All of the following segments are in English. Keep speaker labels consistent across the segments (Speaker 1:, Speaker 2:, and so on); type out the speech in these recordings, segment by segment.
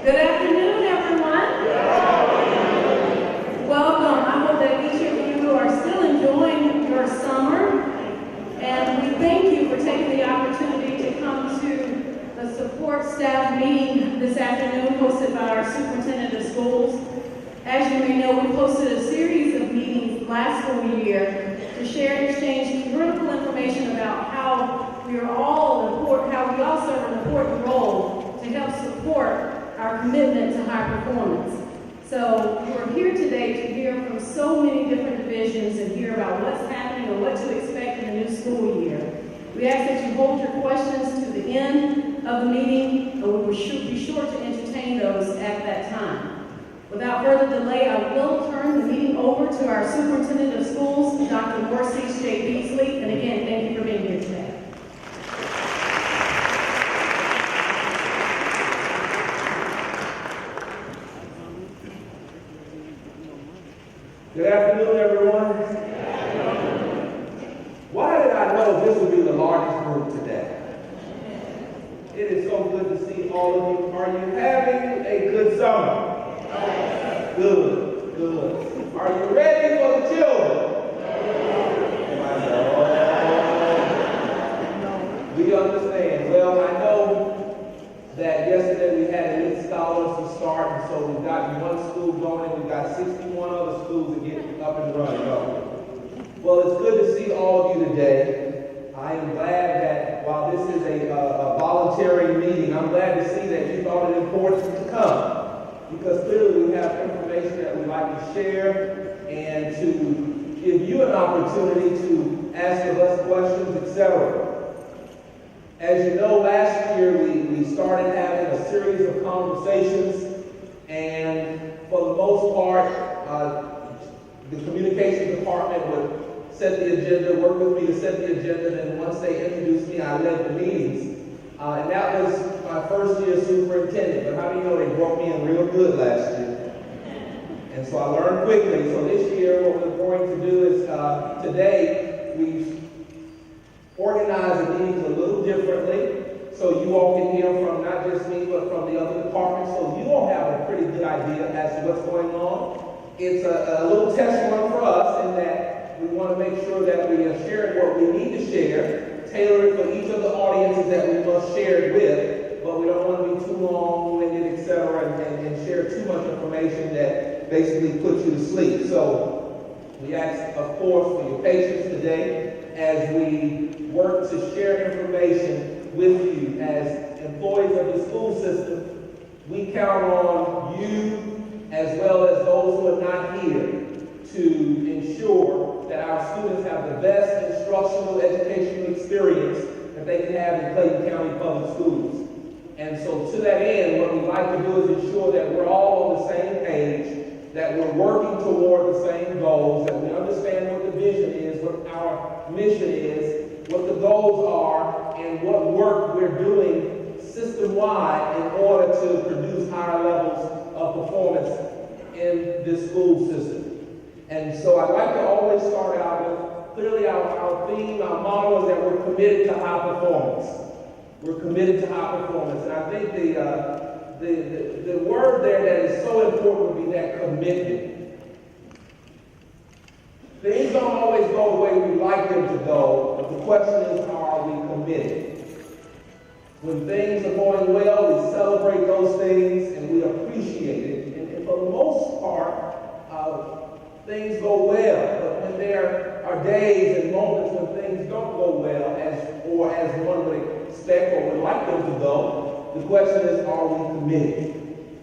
Speaker 1: Good afternoon, everyone. Welcome. I hope that each of you are still enjoying your summer. And we thank you for taking the opportunity to come to the support staff meeting this afternoon hosted by our Superintendent of Schools. As you may know, we hosted a series of meetings last school year to share and exchange critical information about how we all serve an important role to help support our commitment to high performance. So we're here today to hear from so many different divisions and hear about what's happening and what to expect in the new school year. We ask that you hold your questions to the end of the meeting, and we will be sure to entertain those at that time. Without further delay, I will turn the meeting over to our Superintendent of Schools, Dr. Morris J. Beasley, and again, thank you for being here today.
Speaker 2: Good afternoon, everyone. Why did I know this would be the largest group today? It is so good to see all of you. Are you having a good summer? Good, good. Are you ready for the children? We understand. Well, I know that yesterday we had elite scholars to start, and so we've got one school going, and we've got 61 other schools to get up and running. Well, it's good to see all of you today. I am glad that while this is a voluntary meeting, I'm glad to see that you thought it important to come, because clearly we have information that we'd like to share and to give you an opportunity to ask of us questions, etc. As you know, last year we started having a series of conversations, and for the most part, the communications department would set the agenda, work with me to set the agenda, and once they introduced me, I led the meetings. And that was my first year as superintendent, but how do you know they brought me in real good last year? And so I learned quickly. So this year, what we're going to do is, today, we've organized the meetings a little differently, so you all can hear from not just me, but from the other departments, so you all have a pretty good idea as to what's going on. It's a little test run for us in that we want to make sure that we are sharing what we need to share, tailor it for each of the audiences that we must share it with, but we don't want to be too long-winded, etc., and share too much information that basically puts you to sleep. So we ask, of course, for your patience today as we work to share information with you. As employees of the school system, we count on you as well as those who are not here to ensure that our students have the best instructional educational experience that they can have in Clayton County Public Schools. And so to that end, what we'd like to do is ensure that we're all on the same page, that we're working toward the same goals, that we understand what the vision is, what our mission is, what the goals are, and what work we're doing system-wide in order to produce higher levels of performance in this school system. And so I'd like to always start out with, clearly our theme, our motto is that we're committed to high performance. We're committed to high performance. And I think the word there that is so important would be that commitment. Things don't always go the way we like them to go, but the question is, are we committed? When things are going well, we celebrate those things and we appreciate it. And for the most part, things go well. But when there are days and moments when things don't go well, as one would expect or would like them to go, the question is, are we committed?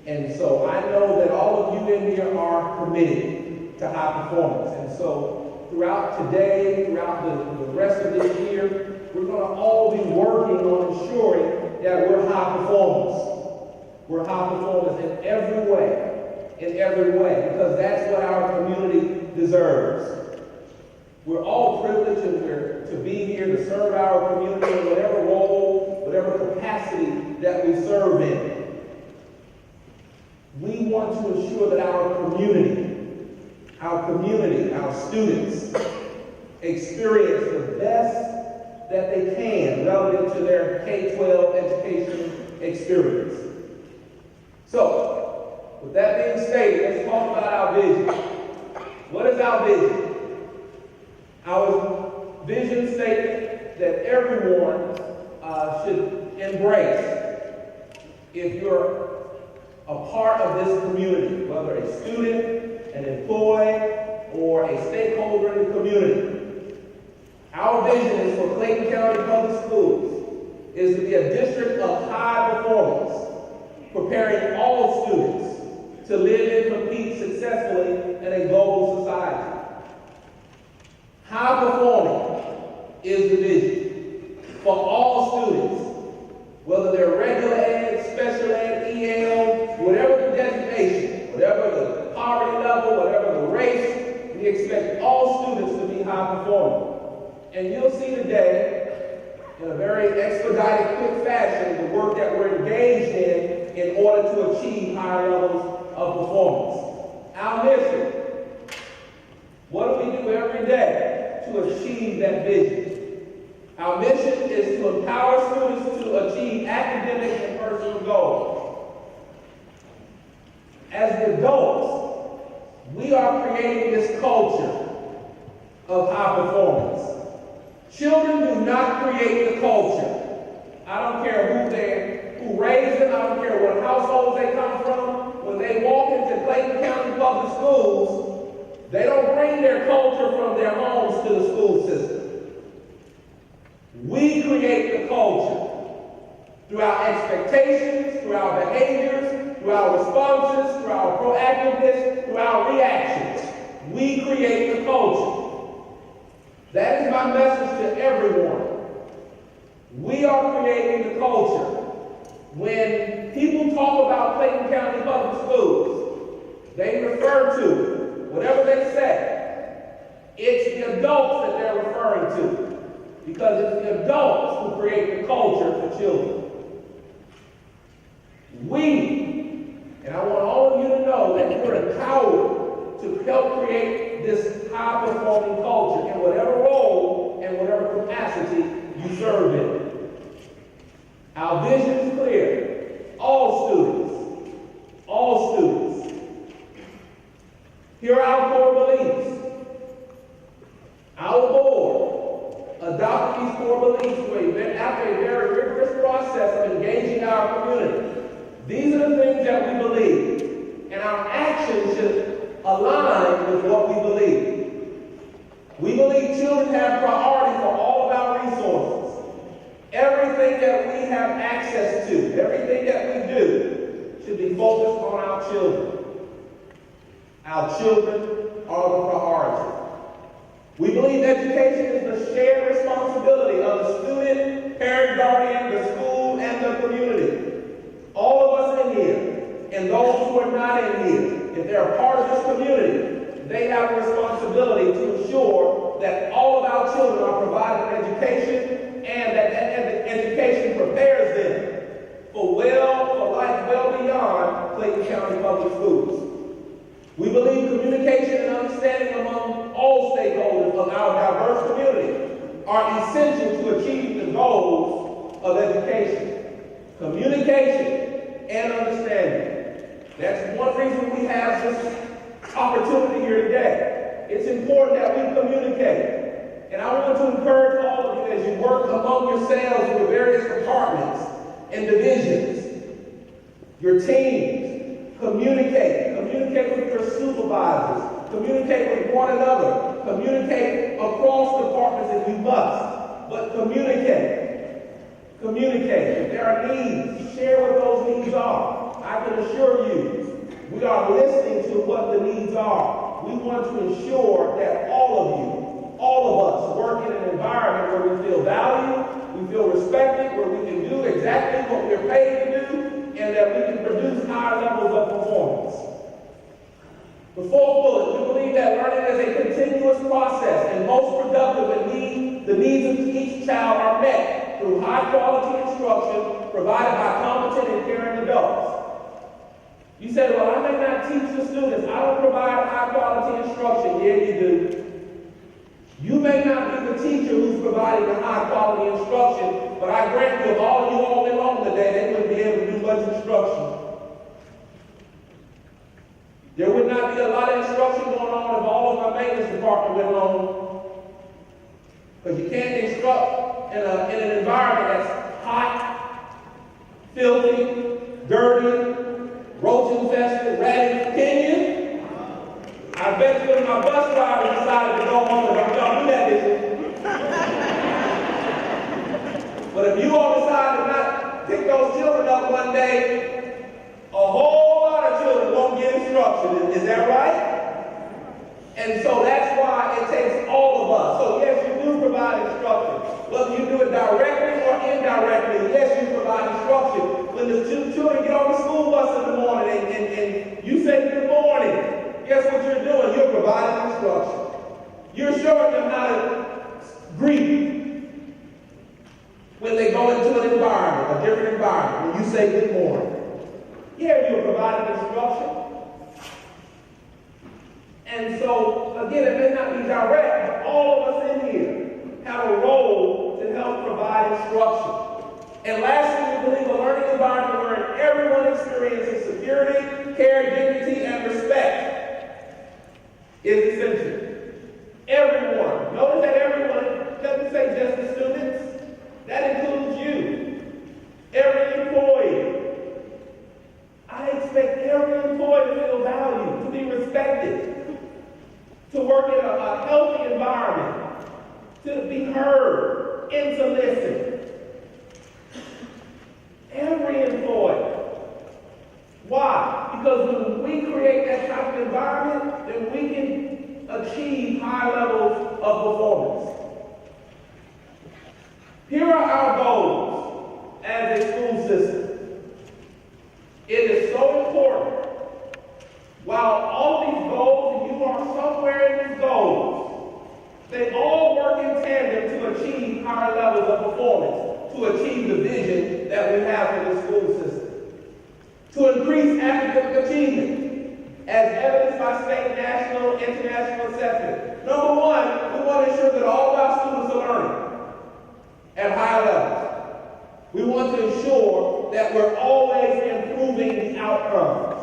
Speaker 2: And so I know that all of you in here are committed to high performance. And so throughout today, throughout the rest of this year, we're going to all be working on ensuring that we're high performers. We're high performers in every way, because that's what our community deserves. We're all privileged and we're to be here to serve our community in whatever role, whatever capacity that we serve in. We want to ensure that our community, our students, experience the best that they can relative to their K-12 education experience. So, With that being stated, let's talk about our vision. What is our vision? Our vision statement that everyone should embrace if you're a part of this community, whether a student, an employee, or a stakeholder in the community. Our vision is for Clayton County Public Schools is to be a district of high performance, preparing all students to live and compete successfully in a global society. High performing is the vision for all students, whether they're regular ed, special ed, EL, whatever the designation, whatever the poverty level, whatever the race, we expect all students to be high performing. And you'll see today, in a very expedited, quick fashion, the work that we're engaged in order to achieve higher levels of performance. Our mission, what do we do every day to achieve that vision? Our mission is to empower students to achieve academic and personal goals. As the adults, we are creating this culture of high performance. Children do not create the culture. I don't care who raised them, I don't care what households they come from. When they walk into Clayton County Public Schools, they don't bring their culture from their homes to the school system. We create the culture through our expectations, through our behaviors, through our responses, through our proactiveness, through our reactions. We create the culture. That is my message to everyone. We are creating the culture. When people talk about Clayton County Public Schools, they refer to, whatever they say, it's the adults that they're referring to. Because it's the adults who create the culture for children. We, and I want all of you to know that you're empowered to help create this high-performing culture in whatever role and whatever capacity you serve in. Our vision is clear. All students. Here are our core beliefs. Our board adopted these core beliefs after a very rigorous process of engaging our community. These are the things that we believe, and our actions should align with what we believe. We believe children have priority for all of our resources. Everything that we have access to, everything that we do, should be focused on our children. Our children are the priority. We believe education is the shared responsibility of the student, parent, guardian, the school, and the community. All of us in here, and those who are not in here, if they're a part of this community, they have a responsibility to ensure that all of our children are provided an education and that education prepares them for life well beyond Clayton County Public Schools. We believe communication and understanding among all stakeholders of our diverse community are essential to achieve the goals of education. Communication and understanding. That's one reason we have this opportunity here today. It's important that we communicate. And I want to encourage all of you as you work among yourselves in the various departments and divisions, your teams, communicate. Communicate with your supervisors. Communicate with one another. Communicate across departments if you must. But communicate. Communicate. If there are needs, share what those needs are. I can assure you, we are listening to what the needs are. We want to ensure that all of us work in an environment where we feel valued, we feel respected, where we can do exactly what we're paid to do, and that we can produce higher levels of performance. The fourth bullet, we believe that learning is a continuous process and most productive and the needs of each child are met through high-quality instruction provided by competent and caring adults. You said, well, I may not teach the students. I don't provide high-quality instruction. Yeah, you do. You may not be the teacher who's providing the high-quality instruction, but I grant you, if all you all day long today, they wouldn't be able to do much instruction. There would not be a lot of instruction going on if all of my maintenance department went home. Because you can't instruct in an environment that's hot, filthy, dirty, roach infested, rat, can you? I bet you if my bus driver decided to go home and don't do that this But if you all decide to not pick those children up one day, a whole lot of children won't get instruction. Is that right? And so that's why it takes all of us. So yes, you do provide instruction. Whether you do it directly or indirectly, yes, you provide instruction. When the children get on the school bus in the morning and you say good morning, guess what you're doing? You're providing instruction. You're showing them how to greet when they go into an environment, a different environment, when you say good morning. Yeah, you're providing instruction. And so, again, it may not be direct, but all of us in here have a role to help provide instruction. And lastly, we believe a learning environment where everyone experiences security, care, dignity, and respect is essential. Everyone. Notice that everyone doesn't say just the students. That includes you. Every employee. I expect every employee to feel valued, to be respected, to work in a healthy environment, to be heard, and to listen. Every employee. Why? Because when we create that type of environment, then we can achieve high levels of performance. Here are our goals as a school system. It is so important. While all these goals, and you are somewhere in these goals, they all work in tandem to achieve higher levels of performance, to achieve the vision that we have for the school system. To increase academic achievement, as evidenced by state, national, international assessment. Number one, we want to ensure that all of our students are learning at high levels. We want to ensure that we're always improving the outcomes.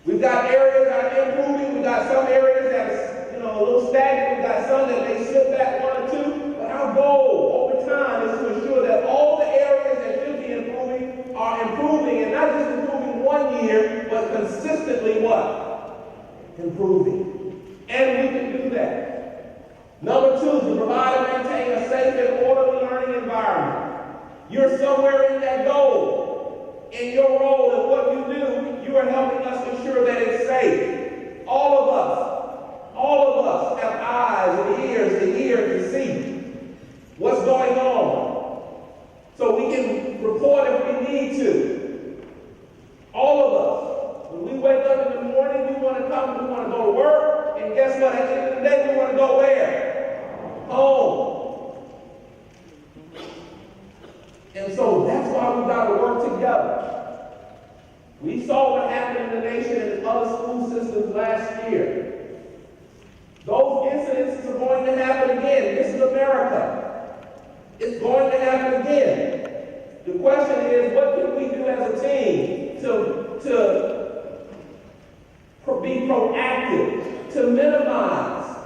Speaker 2: We've got areas that are improving. We've got some areas that's a little stagnant. We've got some that may slip back one or two. But our goal over time is to ensure that all the areas that should be improving are improving, and not just improving one year, but consistently what? Improving. And we can do that. Number two, to provide and maintain a safe and orderly learning environment. You're somewhere in that goal. In your role and what you do, you are helping us ensure that it's safe. All of us have eyes and ears to see what's going on. So we can report if we need to. All of us. When we wake up in the morning, we want to go to work, and guess what? At the end of the day, we want to go where? Home. And so that's why we've got to work together. We saw what happened in the nation and in other school systems last year. Those incidents are going to happen again. This is America. It's going to happen again. The question is, what can we do as a team to be proactive, to minimize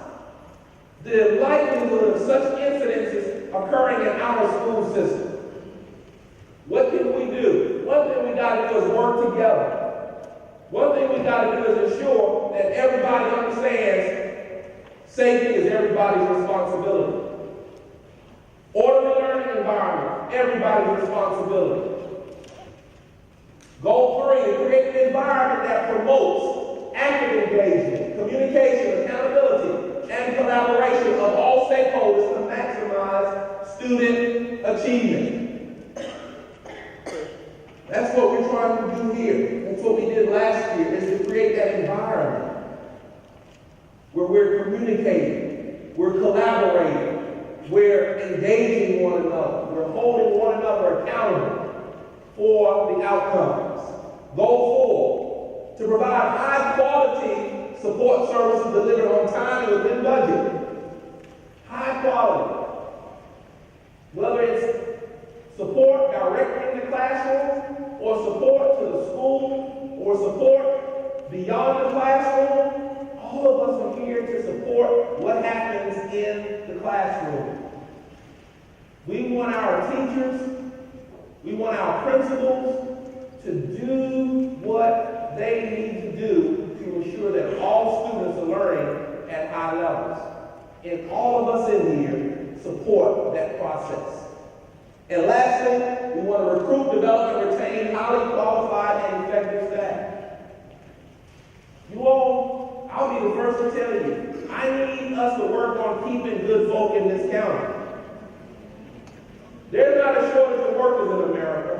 Speaker 2: the likelihood of such incidences occurring in our school system? What can we do? One thing we got to do is work together. One thing we got to do is ensure that everybody understands safety is everybody's responsibility. Orderly learning environment, everybody's responsibility. Goal 3, to create an environment that promotes active engagement, communication, accountability, and collaboration of all stakeholders to maximize student achievement. That's what we're trying to do here. That's what we did last year, is to create that environment where we're communicating, we're collaborating, we're engaging one another, we're holding one another accountable for the outcomes. Goal 4, to provide high-quality support services delivered on time and within budget. High quality. Whether it's support directly in the classroom, or support to the school, or support beyond the classroom, all of us are here to support what happens in the classroom. We want our teachers, we want our principals to do what they need to do to ensure that all students are learning at high levels. And all of us in here support that process. And lastly, we want to recruit, develop, and retain highly qualified and effective staff. You all, I'll be the first to tell you, I need us to work on keeping good folk in this county. There's not a shortage of workers in America.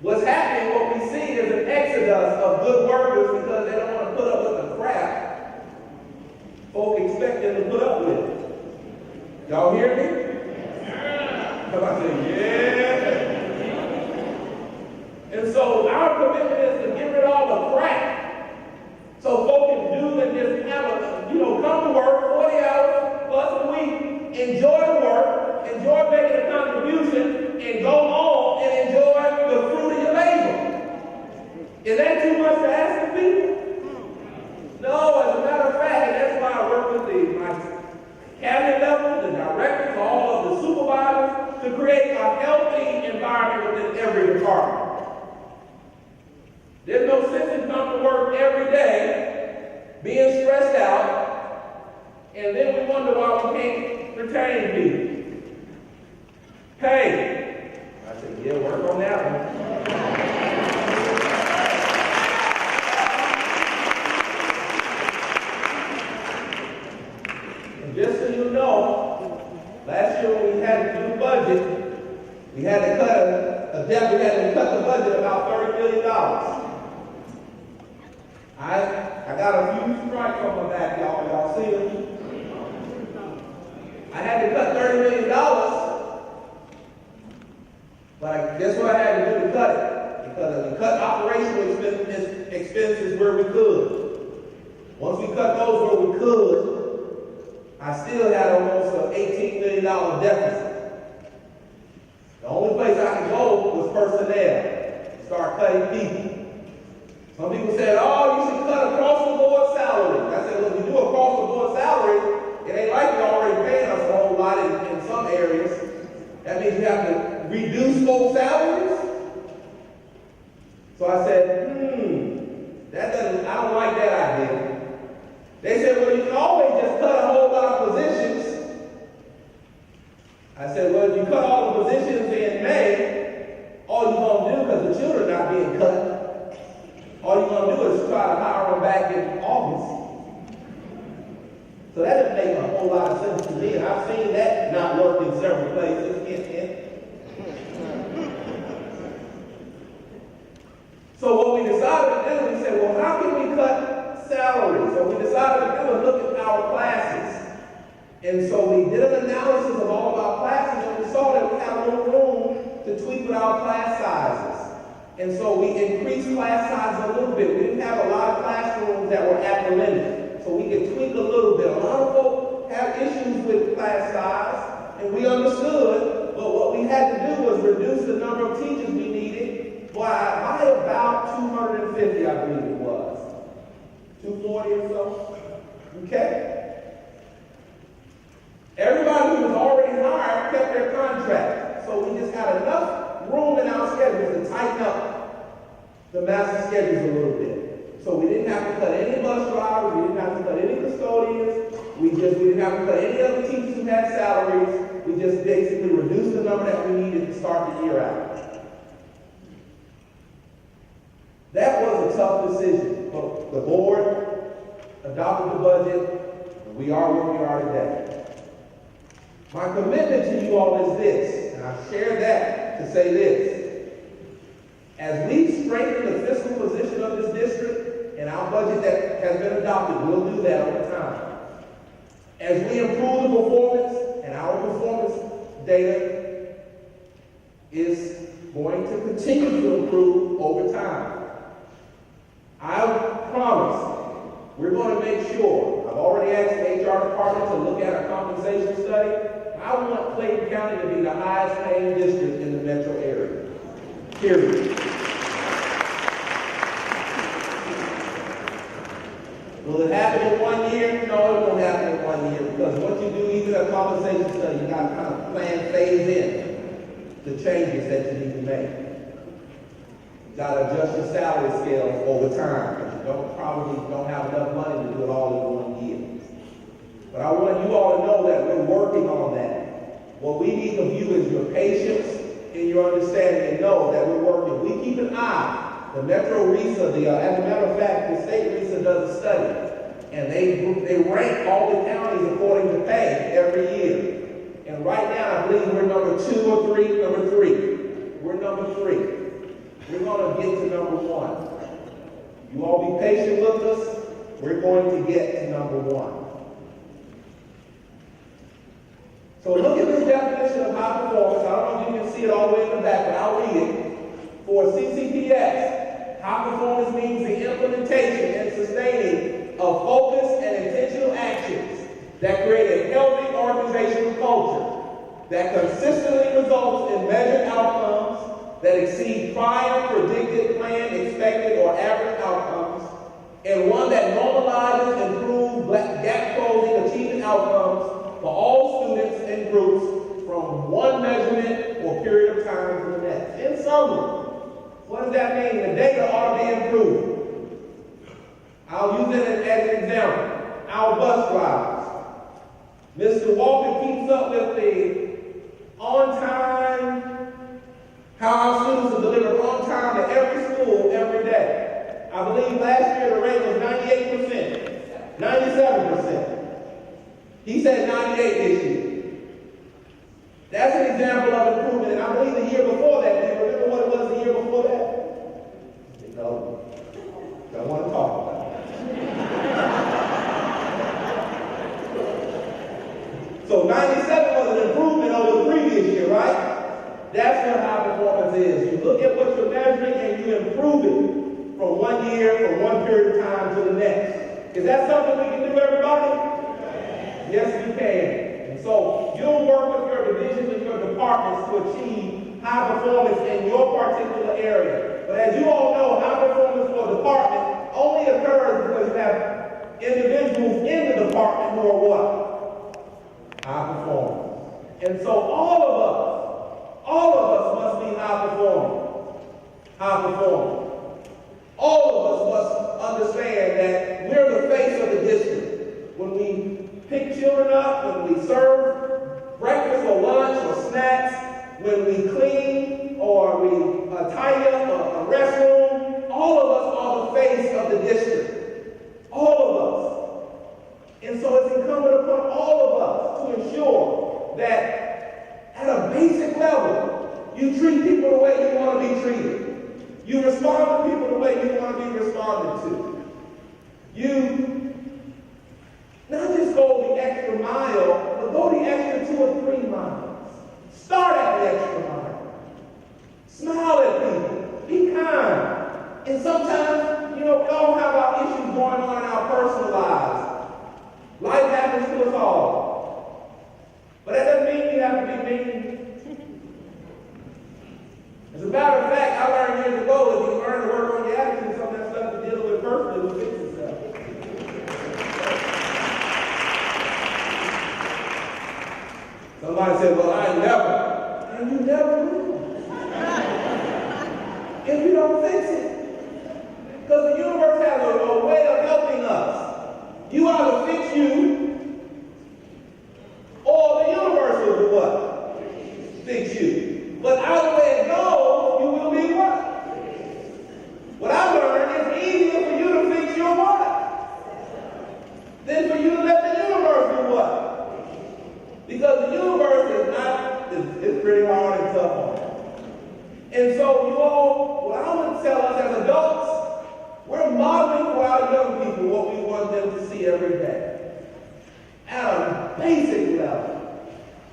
Speaker 2: What's happening, what we see is an exodus of good workers because they don't want to put up with the crap folk expect them to put up with. Y'all hear me? Come on, say, yeah. And so our commitment is to get rid of all the crap so folk can do and just have a, come to work 40 hours plus a week, enjoy the work, enjoy making a contribution, and go home and enjoy the fruit of your labor. Is that too much to ask of people? No, as a matter of fact, and that's why I work with my cabinet level, the directors, all of the supervisors, to create a healthy environment within every department. There's no sense in coming to work every day, being stressed out, and then we wonder why we can't retain people. Hey, I said, yeah, work on that one. And just so you know, last year when we had to do the budget, we had to cut the budget about $30 million. I got a few strikes on my back, y'all see them? I had to cut $30 million, but guess what I had to do to cut it? Because we cut operational expenses where we could. Once we cut those where we could, I still had almost an $18 million deficit. The only place I could go was personnel. Start cutting people. Some people said, oh, you should cut across the board salaries. I said, well, if you do across the board salaries, it ain't like you're already paying us a whole lot in some areas. That means you have to reduce those salaries. So I said, I don't like that idea. They said, well, you can always just cut a whole lot of positions. I said, well, if you cut all the positions in May, all you're going to do, because the children are not being cut, all you're going to do is try to hire them back in August. So that doesn't make a whole lot of sense to me, and I've seen that not work in several places. So what we decided to do, we said, well, how can we cut salaries? So we decided to do a look at our classes. And so we did an analysis of all of our classes, and we saw that we had a little room to tweak with our class sizes. And so we increased class size a little bit. We didn't have a lot of classrooms that were at the limit. So we could tweak a little bit. A lot of folks have issues with class size, and we understood, but what we had to do was reduce the number of teachers we needed by about 250, I believe it was. 240 or so. Okay? Everybody who was already hired kept their contract. So we just had enough room in our schedules to tighten up the master schedules a little bit. So we didn't have to cut any bus drivers, we didn't have to cut any custodians, we didn't have to cut any other teachers who had salaries. We just basically reduced the number that we needed to start the year out. That was a tough decision, but the board adopted the budget, and we are where we are today. My commitment to you all is this, and I share that to say this. As we strengthen the fiscal position of this district and our budget that has been adopted, we'll do that over time. As we improve the performance, and our performance data is going to continue to improve over time. I promise we're going to make sure, I've already asked the HR department to look at a compensation study. I want Clayton County to be the highest paying district in the metro area. Period. Will it happen in 1 year? No, it won't happen in 1 year, because what you do, even a compensation study, you got to kind of plan phase in the changes that you need to make. You got to adjust your salary scale over time, because you probably don't have enough money to do it all in 1 year. But I want you all to know that we're working on that. What we need of you is your patience and your understanding, and know that we're working. We keep an eye. The Metro RISA, as a matter of fact, the state RISA does a study, and they rank all the counties according to pay every year. And right now, I believe we're number 2 or 3, number 3. We're number 3. We're going to get to number 1. You all be patient with us. We're going to get to number 1. So look at this definition of high performance. I don't know if you can see it all the way in the back, but I'll read it. For CCPS, high performance means the implementation and sustaining of focused and intentional actions that create a healthy organizational culture that consistently results in measured outcomes that exceed prior, predicted, planned, expected, or average outcomes, and one that normalizes, improves, gap closing, achievement outcomes for all students and groups from one measurement or period of time to the next. In summary, what does that mean? The data ought to be improved. I'll use it as an example. Our bus drivers. Mr. Walker keeps up with the on time, how our students are delivered on time to every school every day. I believe last year the rate was 98%, 97%. He said 98 this year. That's an example of improvement. And I believe the year before that, do you remember what it was the year before that? You know, don't want to talk about it. So 97 was an improvement over the previous year, right? That's what high performance is. You look at what you're measuring and you improve it from 1 year, from one period of time to the next. Is that something we can do, everybody? Yes, we can. And so you'll work with your divisions and your departments to achieve high performance in your particular area. But as you all know, high performance for a department only occurs because you have individuals in the department who are what? High performers. And so all of us must be high performing. High performing. All of us must understand that we're the face of the district. When we pick children up, when we serve breakfast or lunch or snacks, when we clean or we tidy up a restroom, all of us are the face of the district. All of us. And so it's incumbent upon all of us to ensure that at a basic level, you treat people the way you want to be treated. You respond to people the way you want to be responded to. You not just go the extra mile, but go the extra 2 or 3 miles. Start at the extra mile. Smile at people. Be kind. And sometimes, we all have our issues going on in our personal lives. Life happens to us all. But that doesn't mean you have to be mean. As a matter of fact, I learned years ago, if you learn to work on your attitude, some of that stuff you deal with personally will fix itself. Somebody said, well, I never. And you never will. If you don't fix it. Because the universe has a way of helping us. You either fix you, or the universe will do what? Fix you. But either way it goes, you will be what? What I learned is easier for you to fix your what? Than for you to let the universe do what? Because the universe is not, it's pretty hard and tough on it. And so what I want to tell us as adults, we're modeling for our young people what we want them to see every day. At a basic level,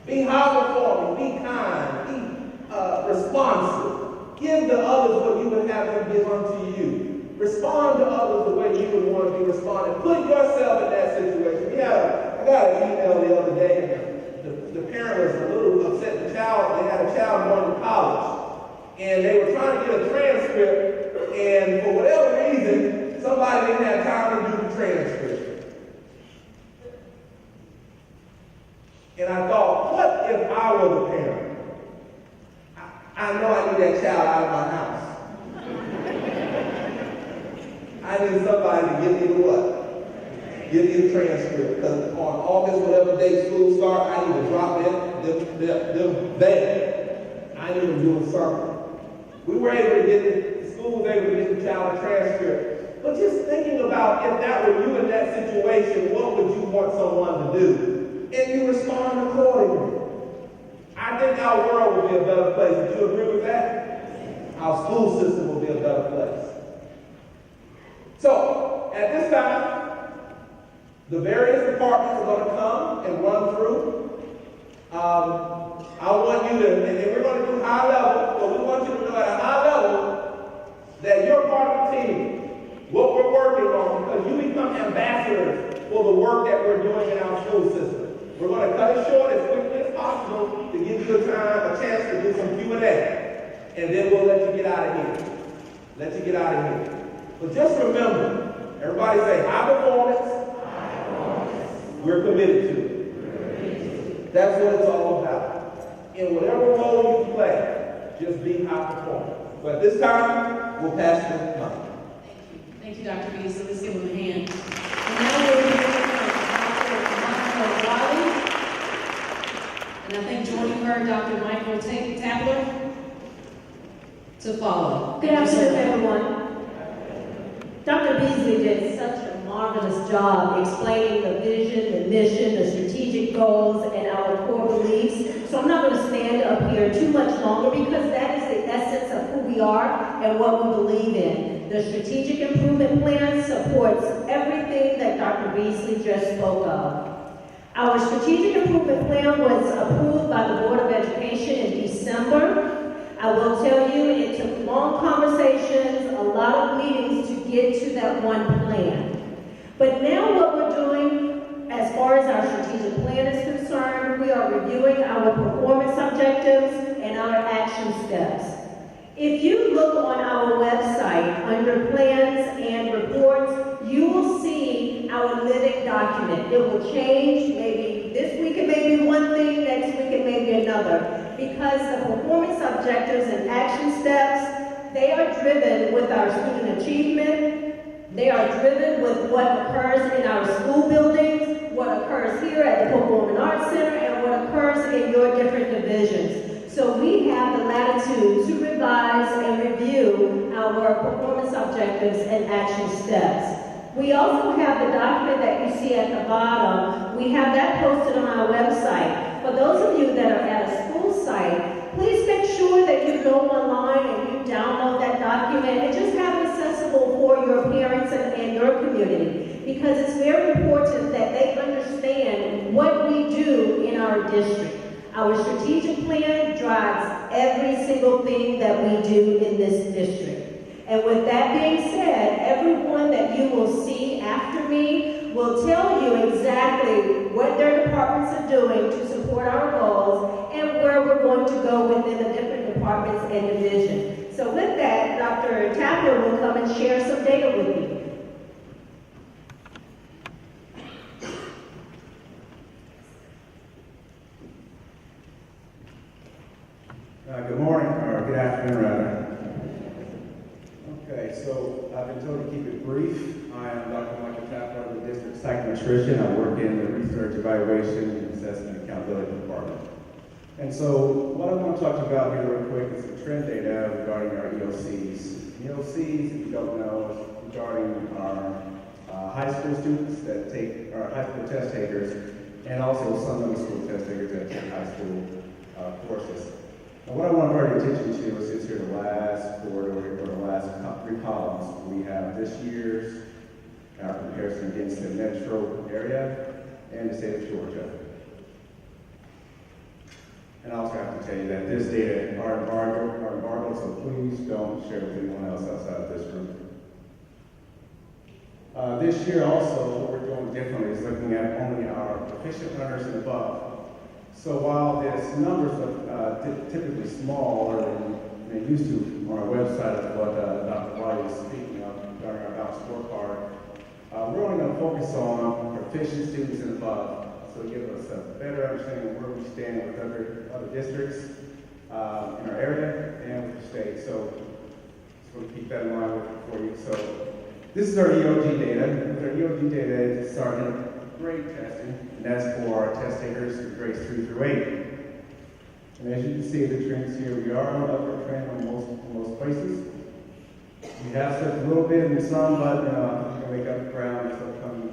Speaker 2: be high performing, be kind, be responsive. Give to others what you would have them give unto you. Respond to others the way you would want to be responded. Put yourself in that situation. I got an email the other day. The parent was a little upset. They had a child going to college, and they were trying to get a transcript, and for whatever reason, somebody didn't have time to do the transcript. I was a parent, I know I need that child out of my house. I need somebody to give me the what? Give me the transcript. Because on August, whatever day school starts, I need to drop them there. I need them doing something. We were able to get the school was able to get the child a transcript. But just thinking about if that were you in that situation, what would you want someone to do? And you respond accordingly. I think our world would be a better place. Would you agree with that? Our school system will be a better place. So, at this time, the various departments are going to come and run through. I want you to, and we're going to do high level, but we want you to know at a high level that you're part of the team. What we're working on, because you become ambassadors for the work that we're doing in our school system. We're going to cut it short as quickly as possible to give you a chance to do some Q&A. And then we'll let you get out of here. Let you get out of here. But just remember, everybody say, high performance, we're committed to it. That's what it's all about. In whatever role you play, just be high performance. But this time, we'll pass the mic.
Speaker 1: Thank you, Dr. Beasley. Let's give him a hand. And now we're going to Dr. Michael Wiley. And I think joining her, Dr. Michael Tapler to follow.
Speaker 3: Good afternoon, everyone. Dr. Beasley did such a marvelous job explaining the vision, the mission, the strategic goals, and our core beliefs. So I'm not going to stand up here too much longer because that is the essence of who we are and what we believe in. The strategic improvement plan supports everything that Dr. Beasley just spoke of. Our strategic improvement plan was approved by the Board of Education in December. I will tell you, it took long conversations, a lot of meetings to get to that one plan. But now what we're doing, as far as our strategic plan is concerned, we are reviewing our performance objectives and our action steps. If you look on our website under plans and reports, you will see our living document. It will change, maybe this week it may be one thing, next week it may be another. Because the performance objectives and action steps, they are driven with our student achievement, they are driven with what occurs in our school buildings, what occurs here at the Performing Arts Center, and what occurs in your different divisions. So we have the latitude to revise and review our performance objectives and action steps. We also have the document that you see at the bottom. We have that posted on our website. For those of you that are at a school site, please make sure that you go online and you download that document and just have it accessible for your parents and your community, because it's very important that they understand what we do in our district. Our strategic plan drives every single thing that we do in this district. And with that being said, everyone that you will see after me will tell you exactly what their departments are doing to support our goals and where we're going to go within the different departments and divisions. So with that, Dr. Tapler will come and share some data with you.
Speaker 4: Good morning, or good afternoon, rather. Okay, so I've been told to keep it brief. I am Dr. Michael Tapler of the District Psychometrician. I work in the Research, Evaluation, Assessment, and Accountability Department. And so what I want to talk to you about here real quick is the trend data regarding our EOCs. EOCs, if you don't know, is regarding our high school students that take, our high school test takers, and also some middle school test takers that take high school courses. Now, what I want to draw your attention to is here the last quarter, or the last three columns. We have this year's comparison against the metro area and the state of Georgia. And I also have to tell you that this data are embargoed, so please don't share with anyone else outside of this group. This year also, what we're doing differently is looking at only our proficient learners and above. So while this numbers are typically smaller than they used to on our website, of what Dr. Wiley was speaking of during our balanced scorecard, we're only going to focus on proficient students and above. So it gives us a better understanding of where we stand with other districts in our area and with the state. So just want to keep that in mind for you. So this is our EOG data. With our EOG data, it's our grade testing, and that's for our test takers for grades 3 through 8. And as you can see, the trends here, we are on an upward trend in most places. We have slipped a little bit in some, but we're going to make up ground this upcoming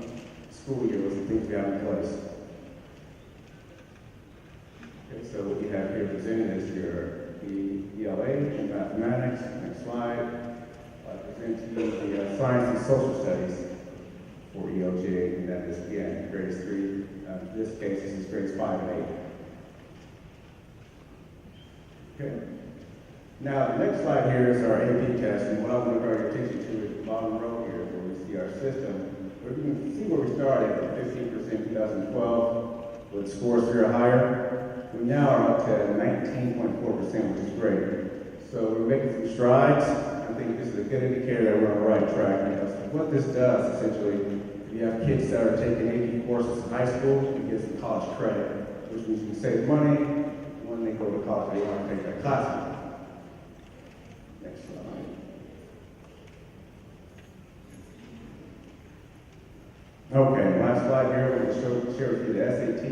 Speaker 4: school year with the things we have in place. Okay, so what we have here presented is the ELA in mathematics. Next slide. I present to you the science and social studies for EOGA, and that is, again, grades 3. In this case, this is grades 5 and 8. Okay. Now, the next slide here is our AP test, and what I want to draw your attention to is the bottom row here, where we see our system. Where you can see where we started at 15% in 2012 with scores 3 or higher. We now are up to 19.4%, which is great. So we're making some strides. I think this is a good indicator that we're on the right track, because what this does, essentially, if you have kids that are taking AP courses in high school, it gives them college credit, which means you can save money when they go to college, they want to take that class. Next slide. Okay, last slide here, we're going to share with you the SAT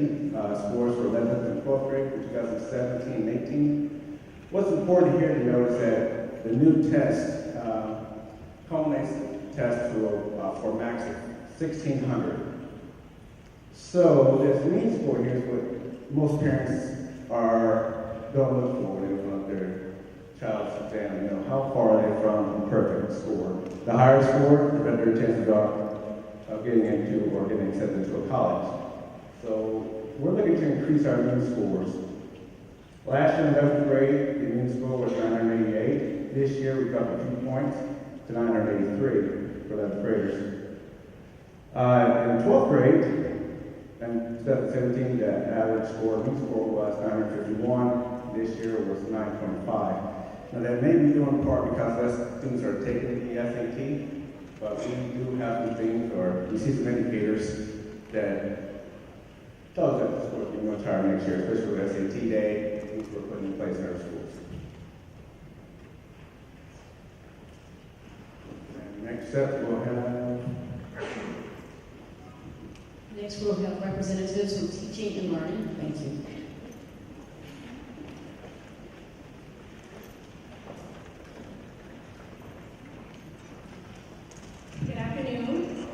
Speaker 4: scores for 11th and 12th grade for 2017 and 18. What's important here to note is that the new test culminates the test for max of 1,600. So this mean score here is what most parents are going to look for when they want their child's exam. You know, how far are they from a perfect score? The higher score, the better your chances are of getting into or getting accepted into a college. So we're looking to increase our mean scores. Last year in 11th grade, the mean score was 988. This year we dropped a few points to 983 for 11th graders. In 12th grade, in 2017, the average mean score was 951. This year it was 9.5. Now that may be due in part because less students are taking the SAT, but we do have some things, or we see some indicators that tell us that the scores will be much higher next year, especially with SAT Day, things we're putting in place in our schools. And next up, we'll have.
Speaker 5: Next, we'll have representatives from teaching and learning. Thank you.
Speaker 1: Good afternoon.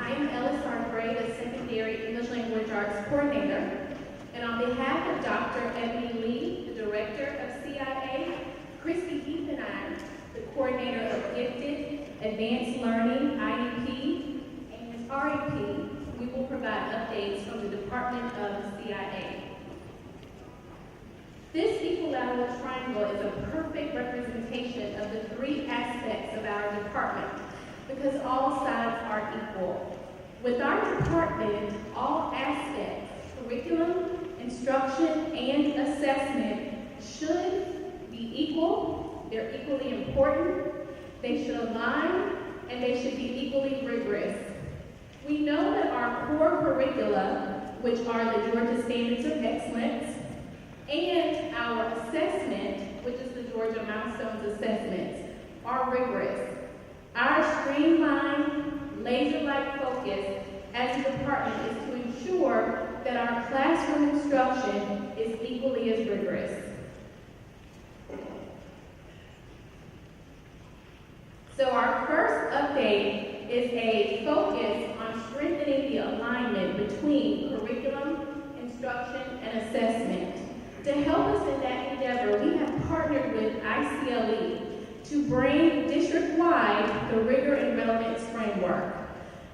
Speaker 1: I am Ellis Hargrave, the Secondary English Language Arts Coordinator, and on behalf of Dr. Ebony Lee, the Director of CIA, Christy Heath and I, the Coordinator of Gifted, Advanced Learning, IEP, and REP, we will provide updates from the Department of CIA. This equilateral triangle is a perfect representation of the 3 aspects of our department, because all sides are equal. With our department, all aspects, curriculum, instruction, and assessment should be equal, they're equally important, they should align, and they should be equally rigorous. We know that our core curricula, which are the Georgia Standards of Excellence, and our assessment, which is the Georgia Milestones Assessments, are rigorous. Our streamlined, laser-like focus as a department is to ensure that our classroom instruction is equally as rigorous. So our first update is a focus on strengthening the alignment between curriculum, instruction, and assessment. To help us in that endeavor, we have partnered with ICLE to bring district-wide the Rigor and Relevance Framework.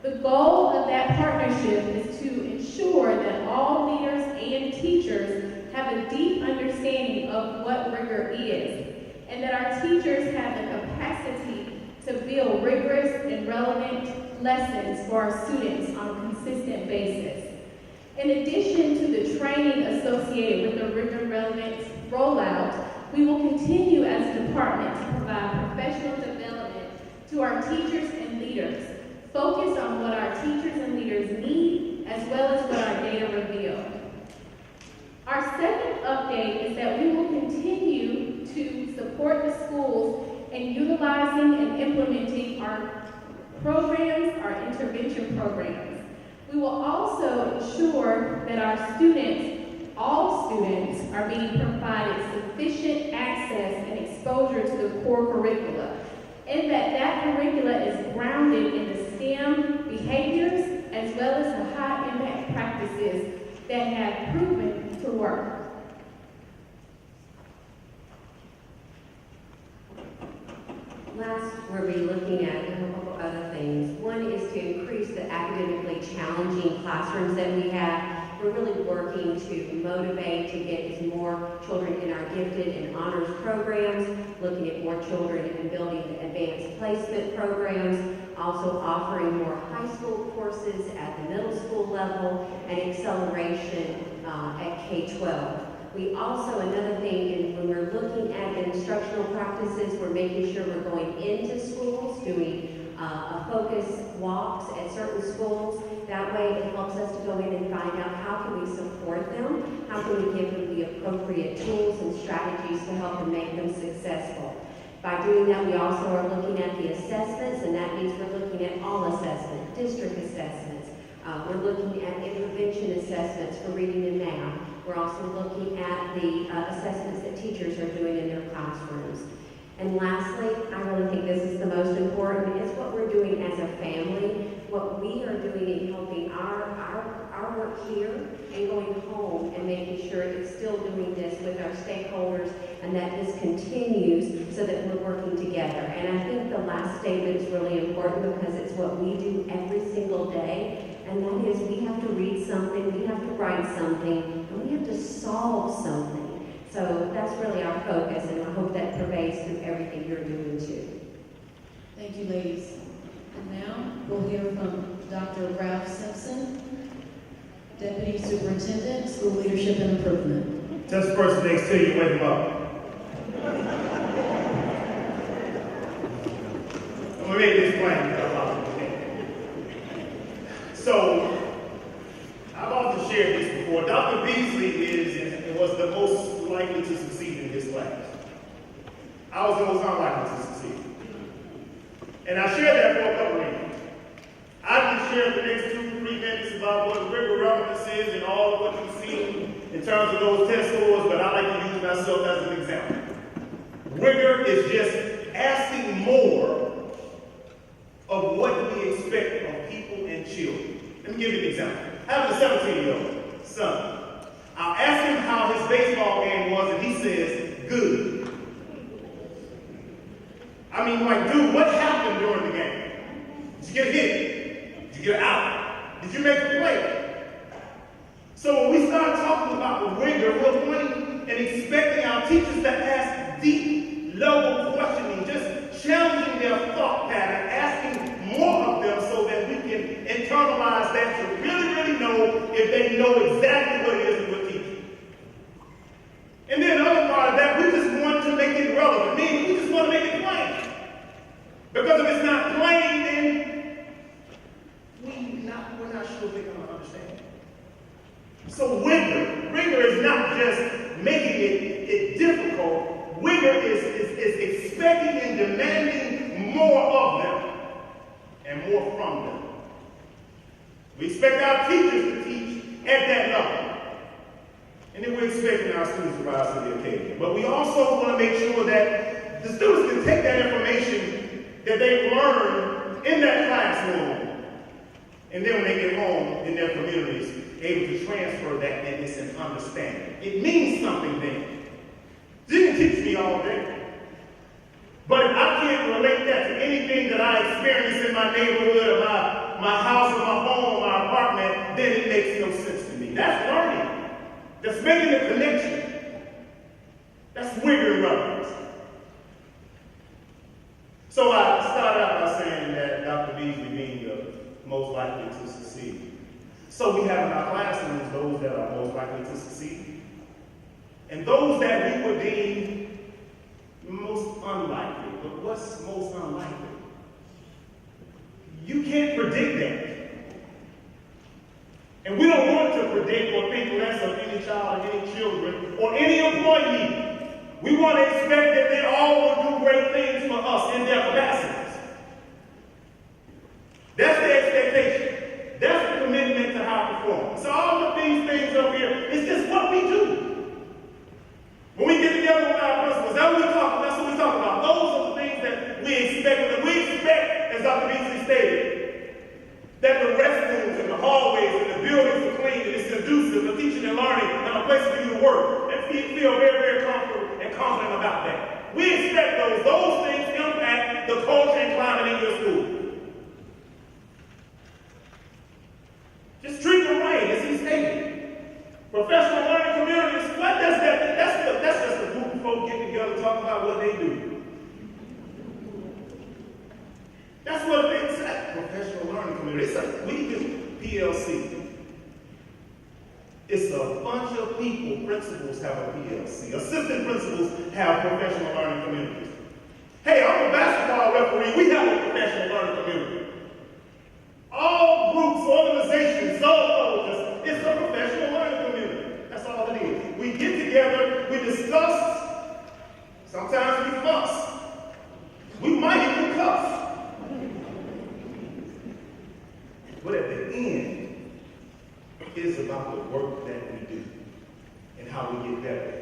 Speaker 1: The goal of that partnership is to ensure that all leaders and teachers have a deep understanding of what rigor is, and that our teachers have the capacity to build rigorous and relevant lessons for our students on a consistent basis. In addition to the training associated with the Rigor and Relevance rollout, we will continue as a department to provide professional development to our teachers and leaders, focus on what our teachers and leaders need as well as what our data reveal. Our second update is that we will continue to support the schools in utilizing and implementing our programs, our intervention programs. We will also ensure that our students, all students, are being provided sufficient access and exposure to the core curricula, and that curricula is grounded in the STEM behaviors as well as the high impact practices that have proven to work.
Speaker 3: Last, we'll be looking at a couple of other things. One is to increase the academically challenging classrooms that we have. We're really working to motivate to get as more children in our gifted and honors programs, looking at more children and building advanced placement programs, also offering more high school courses at the middle school level, and acceleration at K-12. We also, another thing, when we're looking at instructional practices, we're making sure we're going into schools, doing a focus walks at certain schools. That way it helps us to go in and find out how can we support them, how can we give them the appropriate tools and strategies to help them make them successful. By doing that, we also are looking at the assessments, and that means we're looking at all assessments, district assessments. We're looking at intervention assessments for reading and math. We're also looking at the assessments that teachers are doing in their classrooms. And lastly, I really think this is the most important, is what we're doing as a family, what we are doing in helping our work here and going home and making sure it's still doing this with our stakeholders and that this continues so that we're working together. And I think the last statement is really important because it's what we do every single day, and that is we have to read something, we have to write something, and we have to solve something. So that's really our focus, and I hope that pervades through everything you're doing too.
Speaker 5: Thank you, ladies. And now we'll hear from Dr. Ralph Simpson, Deputy Superintendent, School Leadership and Improvement.
Speaker 6: Just the person next to you, wake him up. I'm going to make this plain. So, I've often shared this before. Dr. Beasley was the most likely to succeed in his class. I was the most unlikely to succeed. And I shared that for a couple of reasons. I can share the next 2 to 3 minutes about what rigor relevance is and all of what you see in terms of those test scores, but I like to use myself as an example. Rigor is just asking more of what we expect of people and children. Let me give you an example. I have a 17-year-old son. I'll ask him how his baseball game was, and he says, good. I mean, like, dude, what happened during the game? Did you get a hit? Did you get an out? Did you make a play? So when we start talking about rigor, we're pointing and expecting our teachers to ask deep level questioning, just challenging their thought pattern, asking more of them so that we can internalize that to really, really know if they know exactly what it is we're teaching. And then the other part of that, we just want to make it relevant. Meaning, we just want to make it plain. Because if it's not plain, then we're not sure they're going to understand. So rigor is not just making it difficult. Rigor is expecting and demanding more of them and more from them. We expect our teachers to teach at that level. And then we're expecting our students to rise to the occasion. But we also want to make sure that the students can take that information that they've learned in that classroom, and then when they get home in their communities, able to transfer that and understanding. It means something then. Didn't teach me all day. But if I can't relate that to anything that I experience in my neighborhood, or my house, or my home, or my apartment, then it makes no sense to me. That's learning. That's making a connection. That's rigor and relevance. So I started out by saying that Dr. Beasley being the most likely to succeed. So we have in our classrooms those that are most likely to succeed, and those that we would deem most unlikely. But what's most unlikely? You can't predict that. date or think less of any child or any children or any employee. We want to expect that they all will do great things for us in their capacities. That's the expectation. That's the commitment to high performance. So all of these things up here, it's just what we do. When we get together with our principals, that's what we talk about. Those are the things that we expect. That we expect, as Dr. Beasley stated, that the restrooms and the hallways and the buildings are clean and it's conducive for teaching and learning and a place for you to work. And feel very, very comfortable and confident about that. We expect those. Those things impact the culture and climate in your school. Just treat them right, as he stated. Professional learning communities, what does that? That's just a group of folks get together and talk about what they do. That's what it's at. Professional learning community. It's like we do PLC. It's a bunch of people. Principals have a PLC. Assistant principals have professional learning communities. Hey, I'm a basketball referee. We have a professional learning community. All groups, organizations, subcultures, it's a professional learning community. That's all it is. We get together, we discuss, sometimes we fuss. We might even cuss. But at the end, it's about the work that we do and how we get better.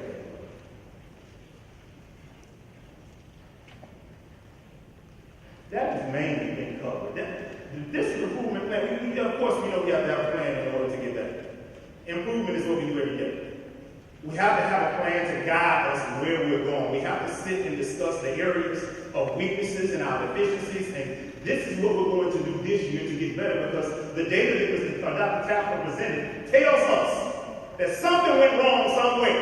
Speaker 6: That has mainly been covered. This is improvement plan. Of course, we know we have to have a plan in order to get that. Improvement is what we do every day. We have to have a plan to guide us where we're going. We have to sit and discuss the areas of weaknesses and our deficiencies, and this is what we're going to do this year to get better, because the data that Dr. Tapper presented tells us that something went wrong somewhere.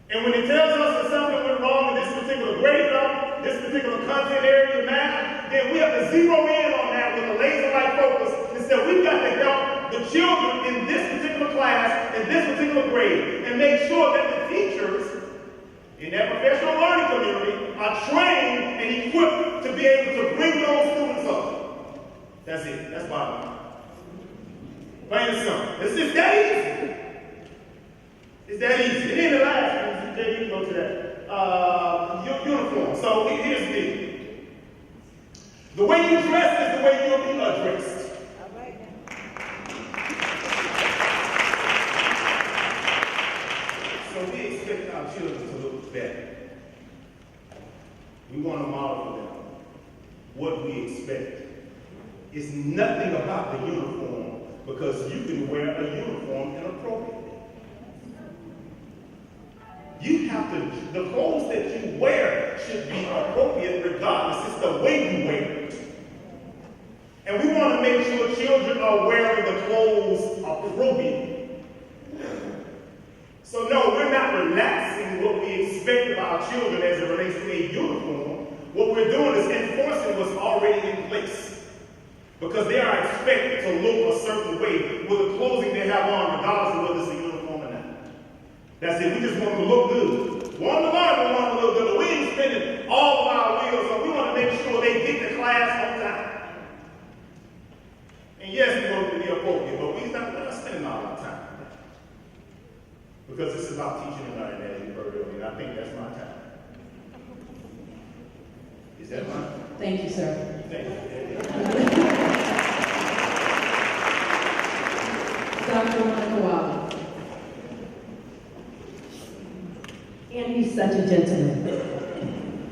Speaker 6: And when it tells us that something went wrong in this particular grade level, this particular content area of math, then we have to zero in on that with a laser-like focus and say we've got to help the children in this particular class, in this particular grade, and make sure that the teachers in that professional learning community are trained and equipped to be able to bring those students up. That's it. That's bottom line. Plain and simple. It's just that easy. It's that easy. And then the last one, you can go to that. Uniform. So here's the deal. The way you dress is the way you'll be addressed. So we expect our children to look better. We want to model for them what we expect. It's nothing about the uniform, because you can wear a uniform inappropriately. You have to, the clothes that you wear should be appropriate regardless. It's the way you wear it. And we want to make sure children are wearing the clothes appropriately. So no, we're not relaxing what we expect of our children as it relates to a uniform. What we're doing is enforcing what's already in place. Because they are expected to look a certain way with the clothing they have on, regardless of whether it's a uniform or not. That's it. We just want them to look good. Want to learn, we want them to look good. But we ain't spending all of our wheels on. We want to make sure they get to class on time. And yes, we want them to be appropriate, but we're not spending all our time. Because this is about teaching and learning, as you heard earlier. And I think that's my time. Is that mine?
Speaker 5: Thank you, sir.
Speaker 6: Thank you.
Speaker 5: Dr. Monica.
Speaker 3: And he's such a gentleman.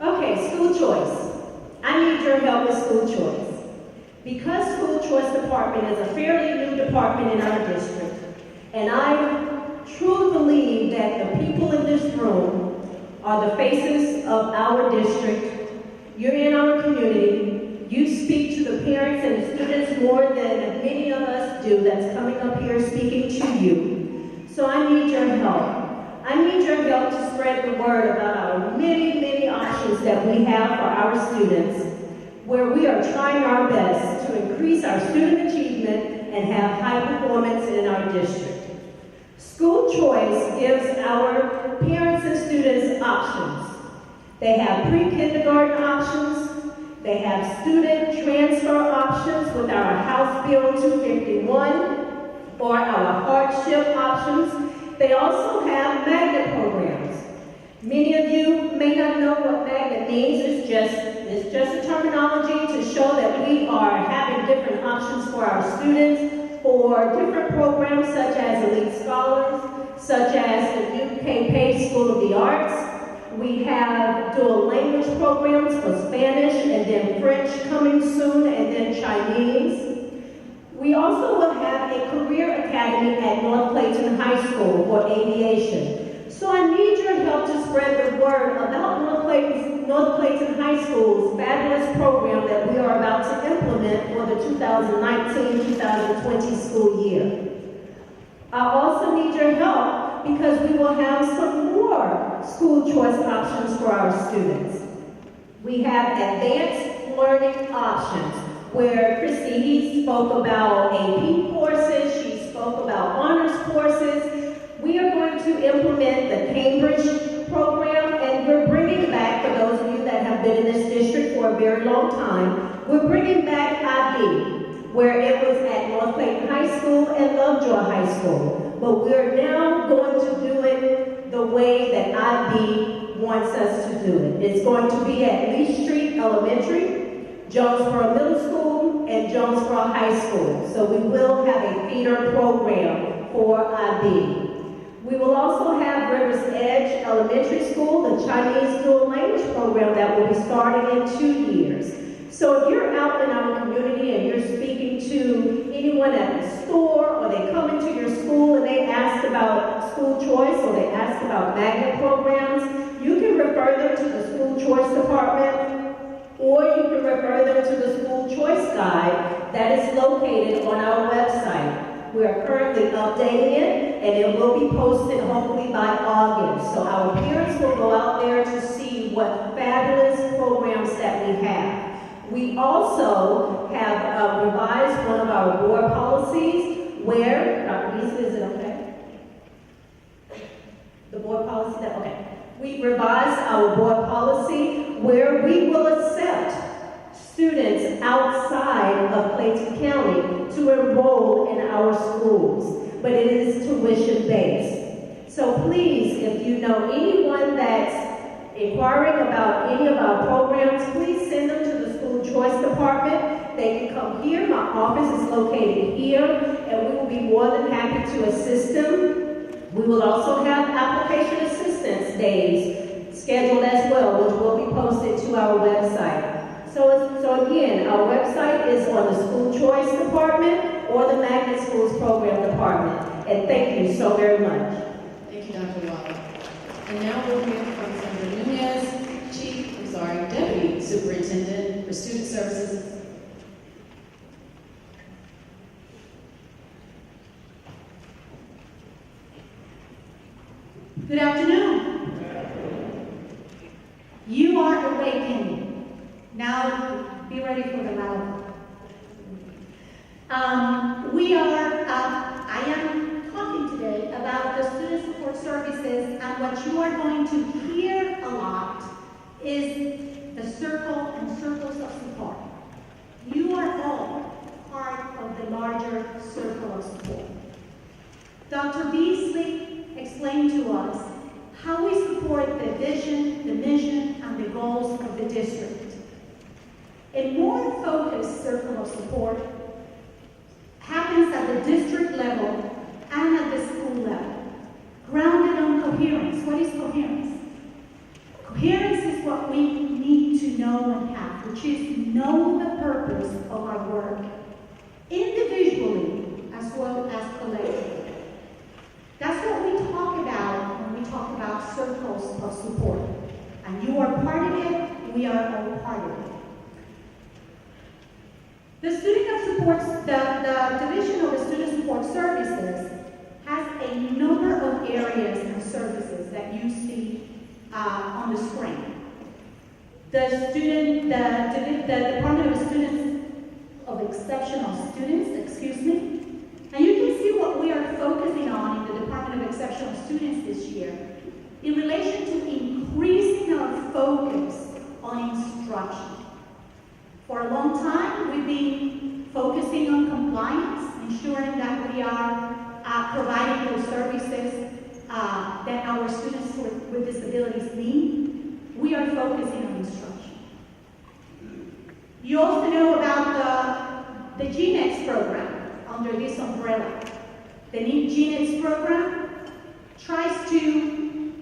Speaker 3: Okay, school choice. I need your help with school choice. Because school choice department is a fairly new department in our district, and I truly believe that the people in this room are the faces of our district. You're in our community. You speak to the parents and the students more than many of us do that's coming up here speaking to you. So I need your help. I need your help to spread the word about our many, many options that we have for our students, where we are trying our best to increase our student achievement and have high performance in our district. School choice gives our parents and students options. They have pre-kindergarten options, They have student transfer options with our House Bill 251 or our hardship options. They also have magnet programs. Many of you may not know what magnet means. It's just a terminology to show that we are having different options for our students for different programs such as Elite Scholars, such as the New KP School of the Arts. We have dual language programs for Spanish and then French coming soon and then Chinese. We also will have a career academy at North Clayton High School for aviation. So I need your help to spread the word about North Clayton High School's fabulous program that we are about to implement for the 2019-2020 school year. I also need your help because we will have some more school choice options for our students. We have advanced learning options where Christy Heath spoke about AP courses, she spoke about honors courses. We are going to implement the Cambridge program, and we're bringing back, for those of you that have been in this district for a very long time, we're bringing back IB, where it was at North Clayton High School and Lovejoy High School. But we're now going to do it the way that IB wants us to do it. It's going to be at Lee Street Elementary, Jonesboro Middle School, and Jonesboro High School. So we will have a feeder program for IB. We will also have Rivers Edge Elementary School, the Chinese dual language program that will be starting in 2 years. So if you're out in our community and you're speaking to anyone at the store, or they come into your school and they ask about school choice, or they ask about magnet programs, you can refer them to the school choice department, or you can refer them to the school choice guide that is located on our website. We are currently updating it, and it will be posted hopefully by August. So our parents will go out there to see what fabulous programs that we have. We also have revised one of our board policies where, Dr. Beasley, is it okay? The board policy, that okay. We revised our board policy where we will accept students outside of Clayton County to enroll in our schools, but it is tuition-based. So please, if you know anyone that's inquiring about any of our programs, please send them to the school choice department. They can come here. My office is located here, and we will be more than happy to assist them. We will also have application assistance days scheduled as well, which will be posted to our website. So again, our website is on the school choice department or the magnet schools program department. And thank you so very much.
Speaker 5: Thank you, Dr. Waller. And now we'll hear from Sandra Nunez, Deputy Superintendent for Student Services.
Speaker 7: Good afternoon. You are awakening. Now be ready for the loud. I am talking today about the student support services, and what you are going to hear a lot is the circle and circles of support. You are all part of the larger circle of support. Dr. Beasley explained to us how we support the vision, the mission, and the goals of the district. A more focused circle of support happens at the district level and at the school level, grounded on coherence. What is coherence? Coherence is what we need to know and have, which is know the purpose of our work, individually as well as collectively. That's what we talk about when we talk about circles of support. And you are part of it, we are all part of it. The division of the student support services has a number of areas and services that you see on the screen. The Department of Students of Exceptional Students, and you can see what we are focusing on in the Department of Exceptional Students this year in relation to increasing our focus on instruction. we've been focusing on compliance, ensuring that we are providing those services that our students with disabilities need. We are focusing on instruction. You also know about the GNEX program under this umbrella. The new GNEX program tries to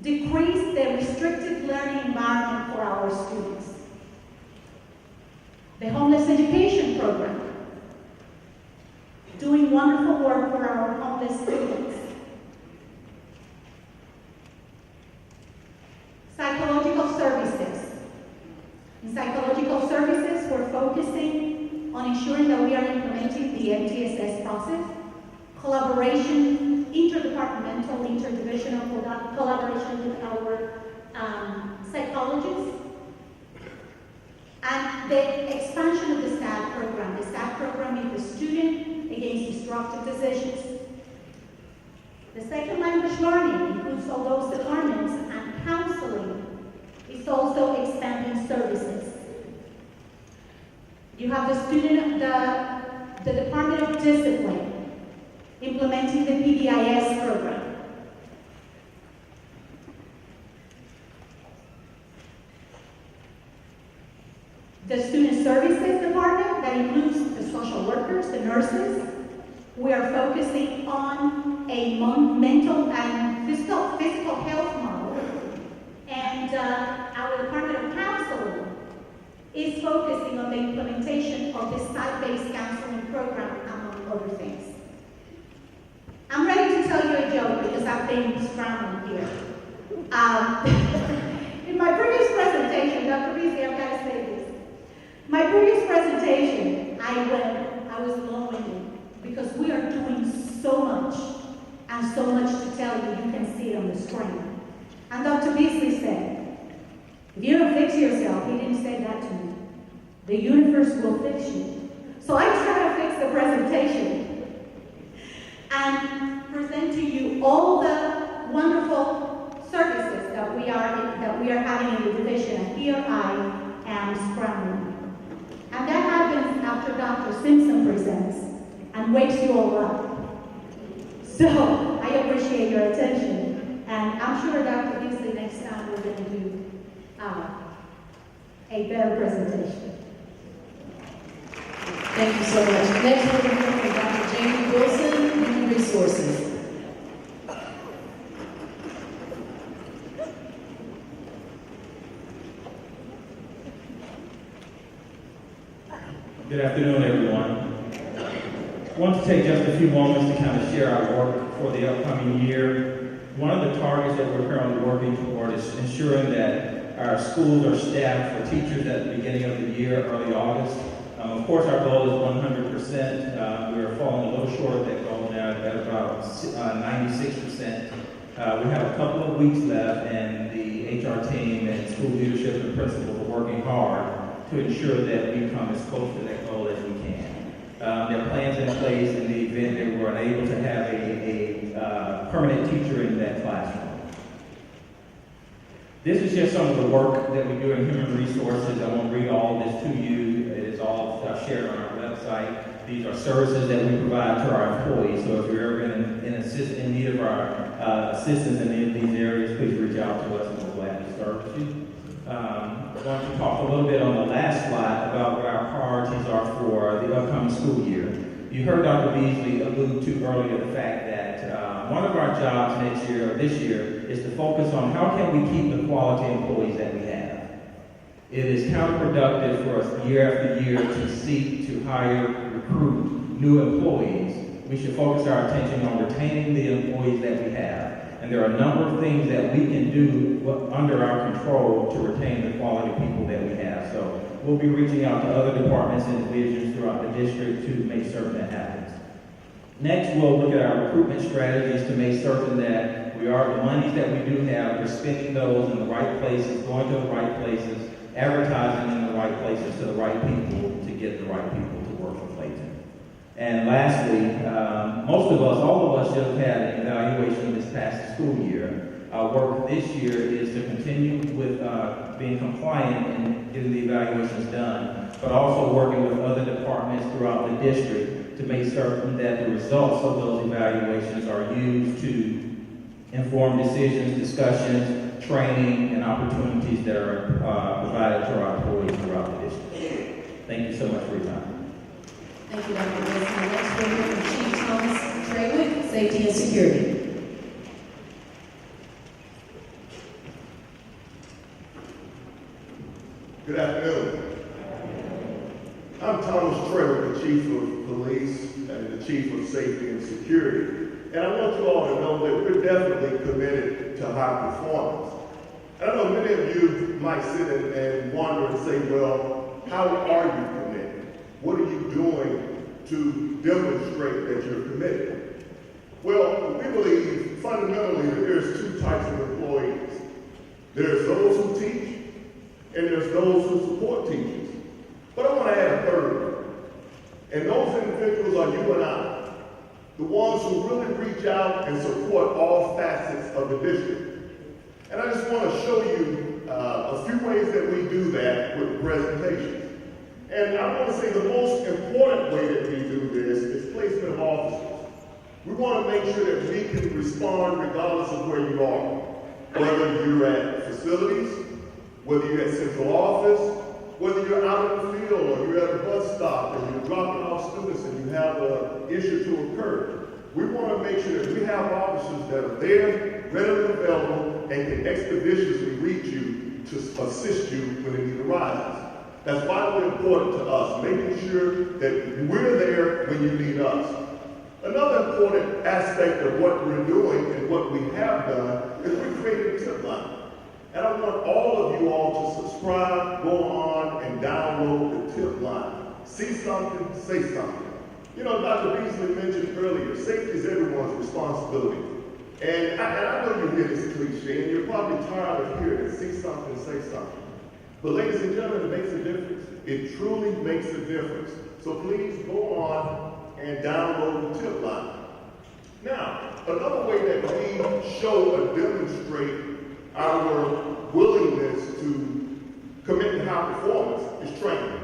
Speaker 7: decrease the restricted learning environment for our students. The homeless education program, doing wonderful work for our homeless students. Psychological services. In psychological services, we're focusing on ensuring that we are implementing the MTSS process, collaboration, interdepartmental, interdivisional collaboration with our psychologists, and the expansion of the STAT program. The STAT program is the Student Against Disruptive Decisions. The second language learning includes all those departments, and counseling is also expanding services. You have the Department of Discipline implementing the PBIS program. The Student Services Department, that includes the social workers, the nurses. We are focusing on a mental and physical health model. And our Department of Counseling is focusing on the implementation of the site-based counseling program, among other things. I'm ready to tell you a joke because I've been scrambling here. In my previous presentation, Dr. Beasley, I've got to say this. My previous presentation, I was long-winded because we are doing so much and so much to tell you. You can see it on the screen. And Dr. Beasley said, if you don't fix yourself, he didn't say that to me, the universe will fix you. So I try to fix the presentation and present to you all the wonderful services that we are having in the division. And here I am scrambling. And that happens after Dr. Simpson presents and wakes you all up. So I appreciate your attention. And I'm sure Dr. Beasley, next time we're going to do a better presentation.
Speaker 5: Thank you so much. Next, we're going to hear from Dr. Jamie Wilson, Human Resources.
Speaker 8: Good afternoon, everyone. I want to take just a few moments to kind of share our work for the upcoming year. One of the targets that we're currently working toward is ensuring that our schools are staffed for teachers at the beginning of the year, early August. Of course, our goal is 100%. We are falling a little short of that goal now at about 96%. We have a couple of weeks left, and the HR team and school leadership and principals are working hard to ensure that we come as close to that goal as we can. There are plans in place in the event that we're unable to have a permanent teacher in that classroom. This is just some of the work that we do in human resources. I won't read all of this to you. It is all shared on our website. These are services that we provide to our employees. So if you're ever in need of our assistance in any of these areas, please reach out to us and we're glad to serve you. I want to talk a little bit on the last slide about what our priorities are for the upcoming school year. You heard Dr. Beasley allude to earlier the fact that one of our jobs this year, is to focus on how can we keep the quality employees that we have. It is counterproductive for us year after year to seek to hire, recruit new employees. We should focus our attention on retaining the employees that we have. And there are a number of things that we can do under our control to retain the quality people that we have. So we'll be reaching out to other departments and divisions throughout the district to make certain that happens. Next, we'll look at our recruitment strategies to make certain that the monies that we do have, we're spending those in the right places, going to the right places, advertising in the right places to the right people to get the right people to work for Clayton. And lastly, all of us should have had an evaluation this past school year. work this year is to continue with being compliant and getting the evaluations done, but also working with other departments throughout the district to make certain that the results of those evaluations are used to inform decisions, discussions, training, and opportunities that are provided to our employees throughout the district. Thank you so much for your time.
Speaker 5: Thank you, Dr. Wilson. Next, we'll hear from Chief Thomas Traywick, Safety and Security.
Speaker 9: Good afternoon. I'm Thomas Traywick, the Chief of Police and the Chief of Safety and Security. And I want you all to know that we're definitely committed to high performance. I know many of you might sit and wonder and say, well, how are you committed? What are you doing to demonstrate that you're committed? Well, we believe fundamentally that there's two types of employees. There's those who teach, and there's those who support teachers. But I want to add a third. And those individuals are you and I, the ones who really reach out and support all facets of the district. And I just want to show you a few ways that we do that with presentations. And I want to say the most important way that we do this is placement of officers. We want to make sure that we can respond regardless of where you are, whether you're at facilities, whether you're at central office, whether you're out in the field or you're at a bus stop and you're dropping off students and you have an issue to occur. We want to make sure that we have officers that are there, readily available, and can expeditiously reach you to assist you when the need arises. That's vitally important to us, making sure that we're there when you need us. Another important aspect of what we're doing and what we have done is we created a tip line. And I want all of you all to subscribe, go on, and download the tip line. See something, say something. You know, Dr. Beasley mentioned earlier, safety is everyone's responsibility. And I know you hear this cliche, and you're probably tired of hearing it. See something, say something. But ladies and gentlemen, it makes a difference. It truly makes a difference. So please go on and download the tip line. Now, another way that we show or demonstrate our willingness to commit to high performance is training.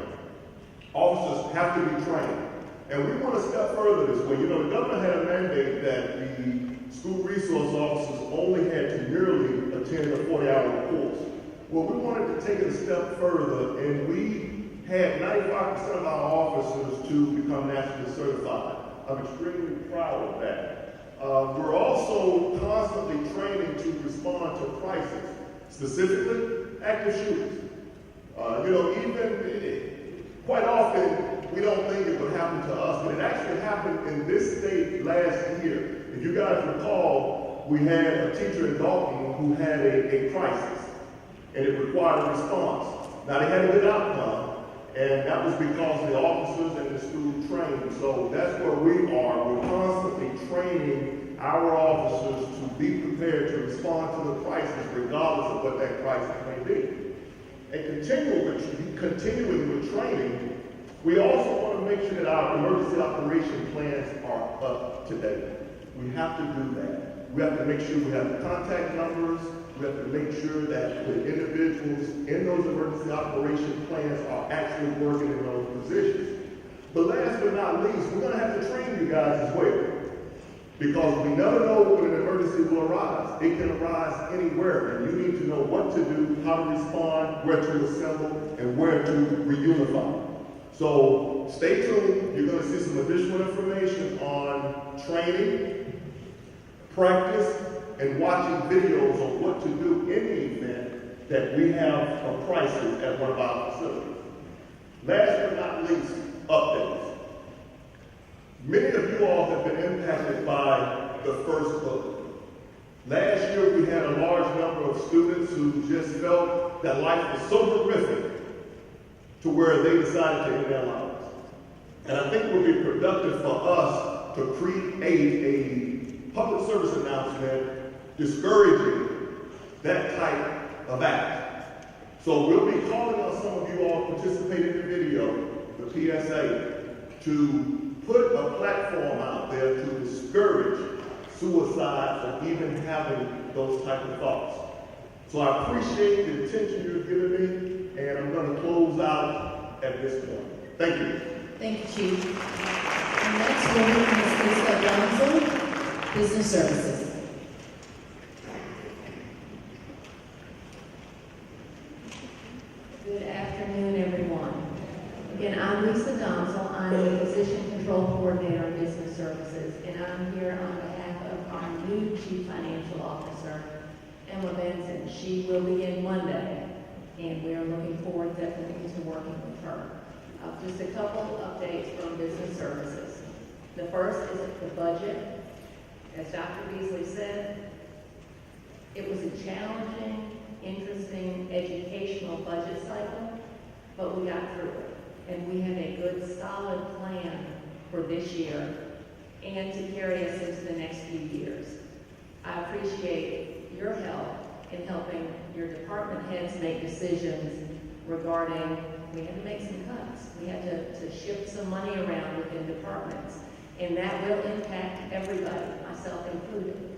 Speaker 9: Officers have to be trained. And we want to step further this way. You know, the governor had a mandate that the school resource officers only had to yearly attend a 40-hour course. Well, we wanted to take it a step further, and we had 95% of our officers to become nationally certified. I'm extremely proud of that. We're also constantly training to respond to crisis, specifically active shooters. You know, even quite often we don't think it would happen to us, but it actually happened in this state last year. If you guys recall, we had a teacher in Dalton who had a crisis, and it required a response. Now they had a good outcome, and that was because the officers and the school trained. So that's where we are. We're constantly training our officers to be prepared to respond to the crisis, regardless of what that crisis may be. And continuing with training, we also want to make sure that our emergency operation plans are up to date. We have to do that. We have to make sure we have the contact numbers. We have to make sure that the individuals in those emergency operation plans are actually working in those positions. But last but not least, we're going to have to train you guys as well. Because we never know when an emergency will arise. It can arise anywhere, and you need to know what to do, how to respond, where to assemble, and where to reunify. So stay tuned. You're going to see some additional information on training, practice, and watching videos on what to do in the event that we have a crisis at one of our facilities. Last but not least, updates. Many of you all have been impacted by the first book. Last year, we had a large number of students who just felt that life was so horrific to where they decided to end their lives. And I think it would be productive for us to create a public service announcement discouraging that type of act. So we'll be calling on some of you all participating in the video, the PSA, to put a platform out there to discourage suicide or even having those type of thoughts. So I appreciate the attention you're giving me, and I'm going to close out at this point. Thank you.
Speaker 5: Thank you, Chief. And next, we'll hear from Ms. Lisa Alonso, Business Services. Good afternoon, everyone. Again, I'm Lisa Gonzel. I'm the Position Control Coordinator in Business Services, and I'm here on behalf of our new Chief Financial Officer, Emma Benson. She will begin Monday, and we are looking forward definitely to working with her. Just a couple updates from Business Services. The first is the budget. As Dr. Beasley said, it was a challenging, interesting, educational budget cycle, but we got through it. And we have a good, solid plan for this year and to carry us into the next few years. I appreciate your help in helping your department heads make decisions regarding, we had to make some cuts. We had to shift some money around within departments. And that will impact everybody, myself included.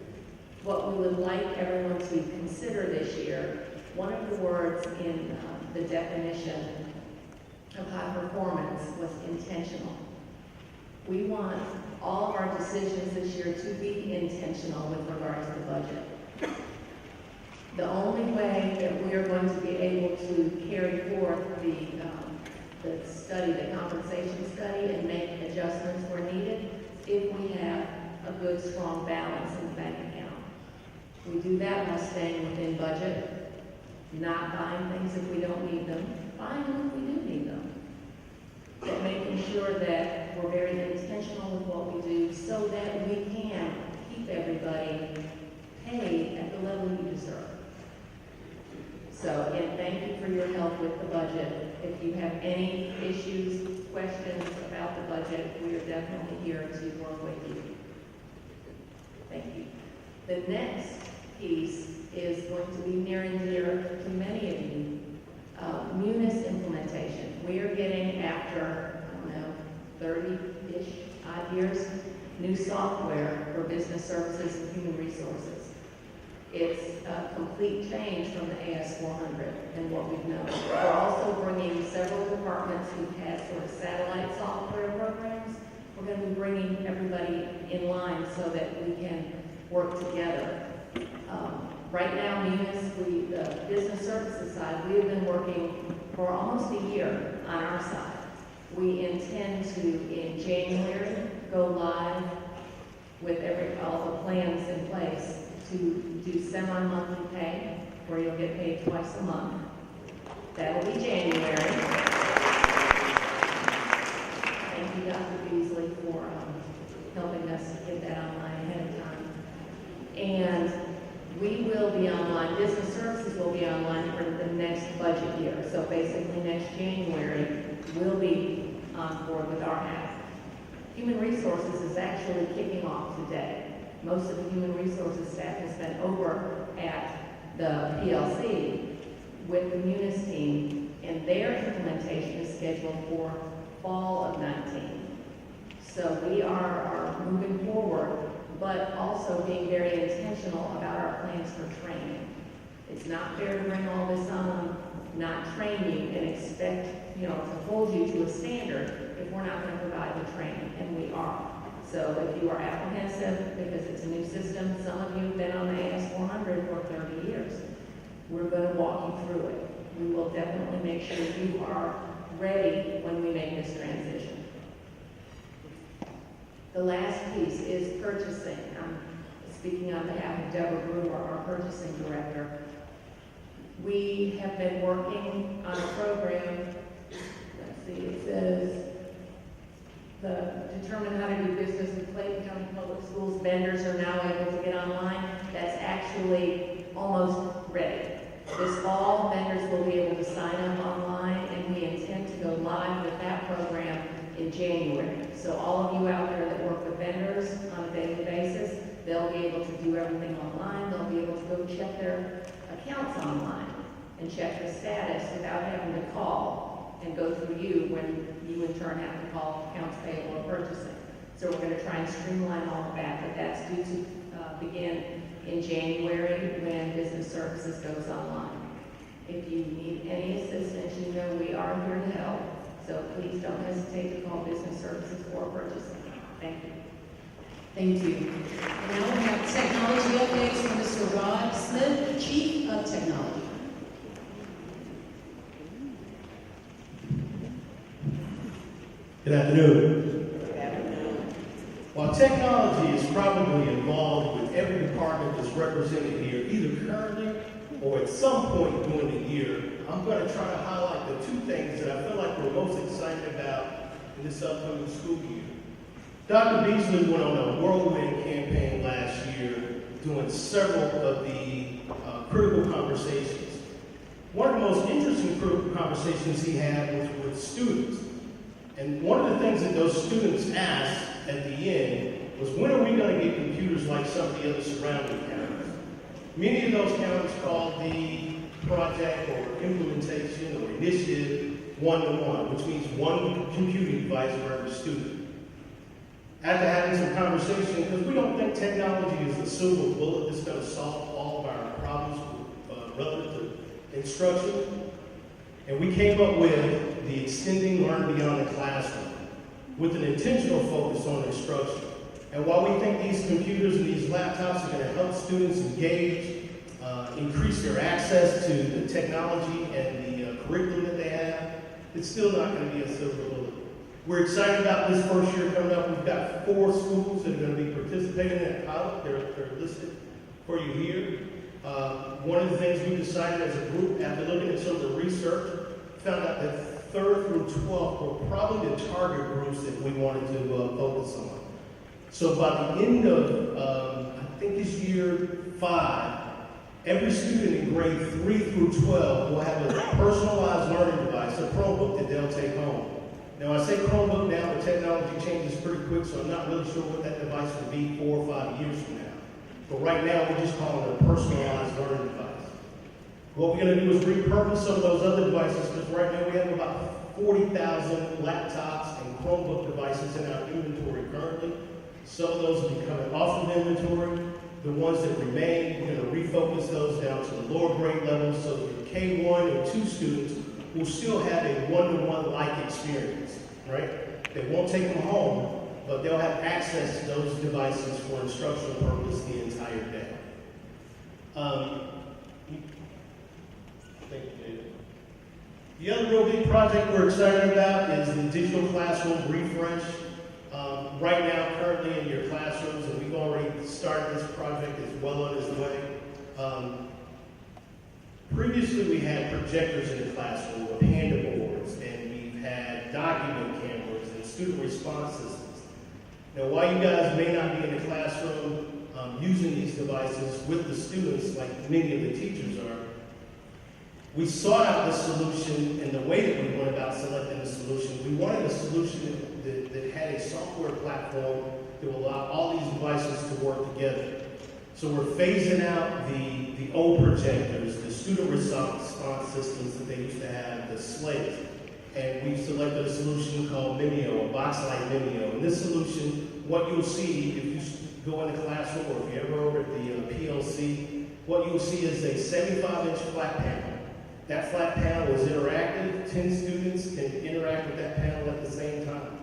Speaker 5: What we would like everyone to consider this year, one of the words in the definition of high performance was intentional. We want all of our decisions this year to be intentional with regard to the budget. The only way that we are going to be able to carry forth the study, the compensation study, and make adjustments where needed, if we have a good, strong balance in the bank account. We do that by staying within budget, not buying things if we don't need them, buying them if we do need them, but making sure that we're very intentional with what we do so that we can keep everybody paid at the level you deserve. So again, thank you for your help with the budget. If you have any issues, questions about the budget, we are definitely here to work with you. Thank you. The next piece is going to be near and dear to many of you. Munis implementation. We are getting after, 30-ish odd years, new software for business services and human resources. It's a complete change from the AS400 and what we've known. We're also bringing several departments who've had sort of satellite software programs. We're going to be bringing everybody in line so that we can work together. Right now, Munis, the business services side, we have been working for almost a year on our side. We intend to, in January, go live with all the plans in place to do semi-monthly pay, where you'll get paid twice a month. That'll be January. Thank you, Dr. Beasley, for helping us get that online ahead of time. And we will be online, business services will be online for the next budget year. So basically next January, we'll be on board with our half. Human resources is actually kicking off today. Most of the human resources staff has been over at the PLC with the Munis team, and their implementation is scheduled for fall of 19. So we are moving forward, but also being very intentional about our plans for training. It's not fair to bring all this on, not train you, and expect, to hold you to a standard if we're not going to provide the training, and we are. So if you are apprehensive because it's a new system, some of you have been on the AS400 for 30 years, we're going to walk you through it. We will definitely make sure you are ready when we make this transition. The last piece is purchasing. I'm speaking on behalf of Deborah Brewer, our purchasing director. We have been working on a program, let's see, it says, determine how to do business with Clayton County Public Schools. Vendors are now able to get online. That's actually almost ready. This fall, vendors will be able to sign up online, and we intend to go live with that program in January. So all of you out there that work with vendors on a daily basis, they'll be able to do everything online. They'll be able to go check their accounts online and check the status without having to call and go through you when you in turn have to call accounts payable or purchasing. So we're going to try and streamline all of that, but that's due to begin in January when business services goes online. If you need any assistance, you know we are here to help. So please don't hesitate to call business services for purchasing. Thank you.
Speaker 10: Thank you. And now we have technology updates from Mr. Rod Smith, Chief of Technology.
Speaker 11: Good afternoon. While technology is probably involved with every department that's represented here, either currently or at some point during the year, I'm going to try to highlight the two things that I feel like we're most excited about in this upcoming school year. Dr. Beasley went on a whirlwind campaign last year doing several of the critical conversations. One of the most interesting critical conversations he had was with students. And one of the things that those students asked at the end was, when are we going to get computers like some of the other surrounding counties? Many of those counties called the project or implementation or initiative one-to-one, which means one computing device for every student. After having some conversation, because we don't think technology is a silver bullet that's going to solve all of our problems relative to instruction, and we came up with the Extending Learn Beyond the Classroom with an intentional focus on instruction. And while we think these computers and these laptops are going to help students engage, increase their access to the technology and the curriculum that they have, it's still not going to be a silver bullet. We're excited about this first year coming up. We've got 4 schools that are going to be participating in that pilot. They're listed for you here. One of the things we decided as a group, after looking at some of the research, found out that 3rd through 12th were probably the target groups that we wanted to focus on. So by the end of, I think it's year 5, every student in grade 3 through 12 will have a personalized learning device, a Chromebook that they'll take home. Now I say Chromebook now, but technology changes pretty quick, so I'm not really sure what that device will be 4 or 5 years from now. But right now, we're just calling it a personalized learning device. What we're going to do is repurpose some of those other devices, because right now we have about 40,000 laptops and Chromebook devices in our inventory currently. Some of those will be coming off of inventory. The ones that remain, we're going to refocus those down to the lower grade levels so that the K1 and 2 students will still have a one-to-one-like experience, right? They won't take them home, but they'll have access to those devices for instructional purpose the entire day. Thank you, David. The other real big project we're excited about is the digital classroom refresh. Right now, currently in your classrooms, and we've already started this project, it's well on its way. Previously, we had projectors in the classroom with panda boards, and we've had document cameras and student response systems. Now, while you guys may not be in the classroom using these devices with the students like many of the teachers are, we sought out the solution, and the way that we went about selecting the solution, we wanted a solution that had a software platform that will allow all these devices to work together. So we're phasing out the old projectors, the student response systems that they used to have, the slates. And we've selected a solution called Mimeo, a box-like Mimeo. And this solution, what you'll see if you go in the classroom or if you're ever over at the PLC, what you'll see is a 75-inch flat panel. That flat panel is interactive. 10 students can interact with that panel at the same time.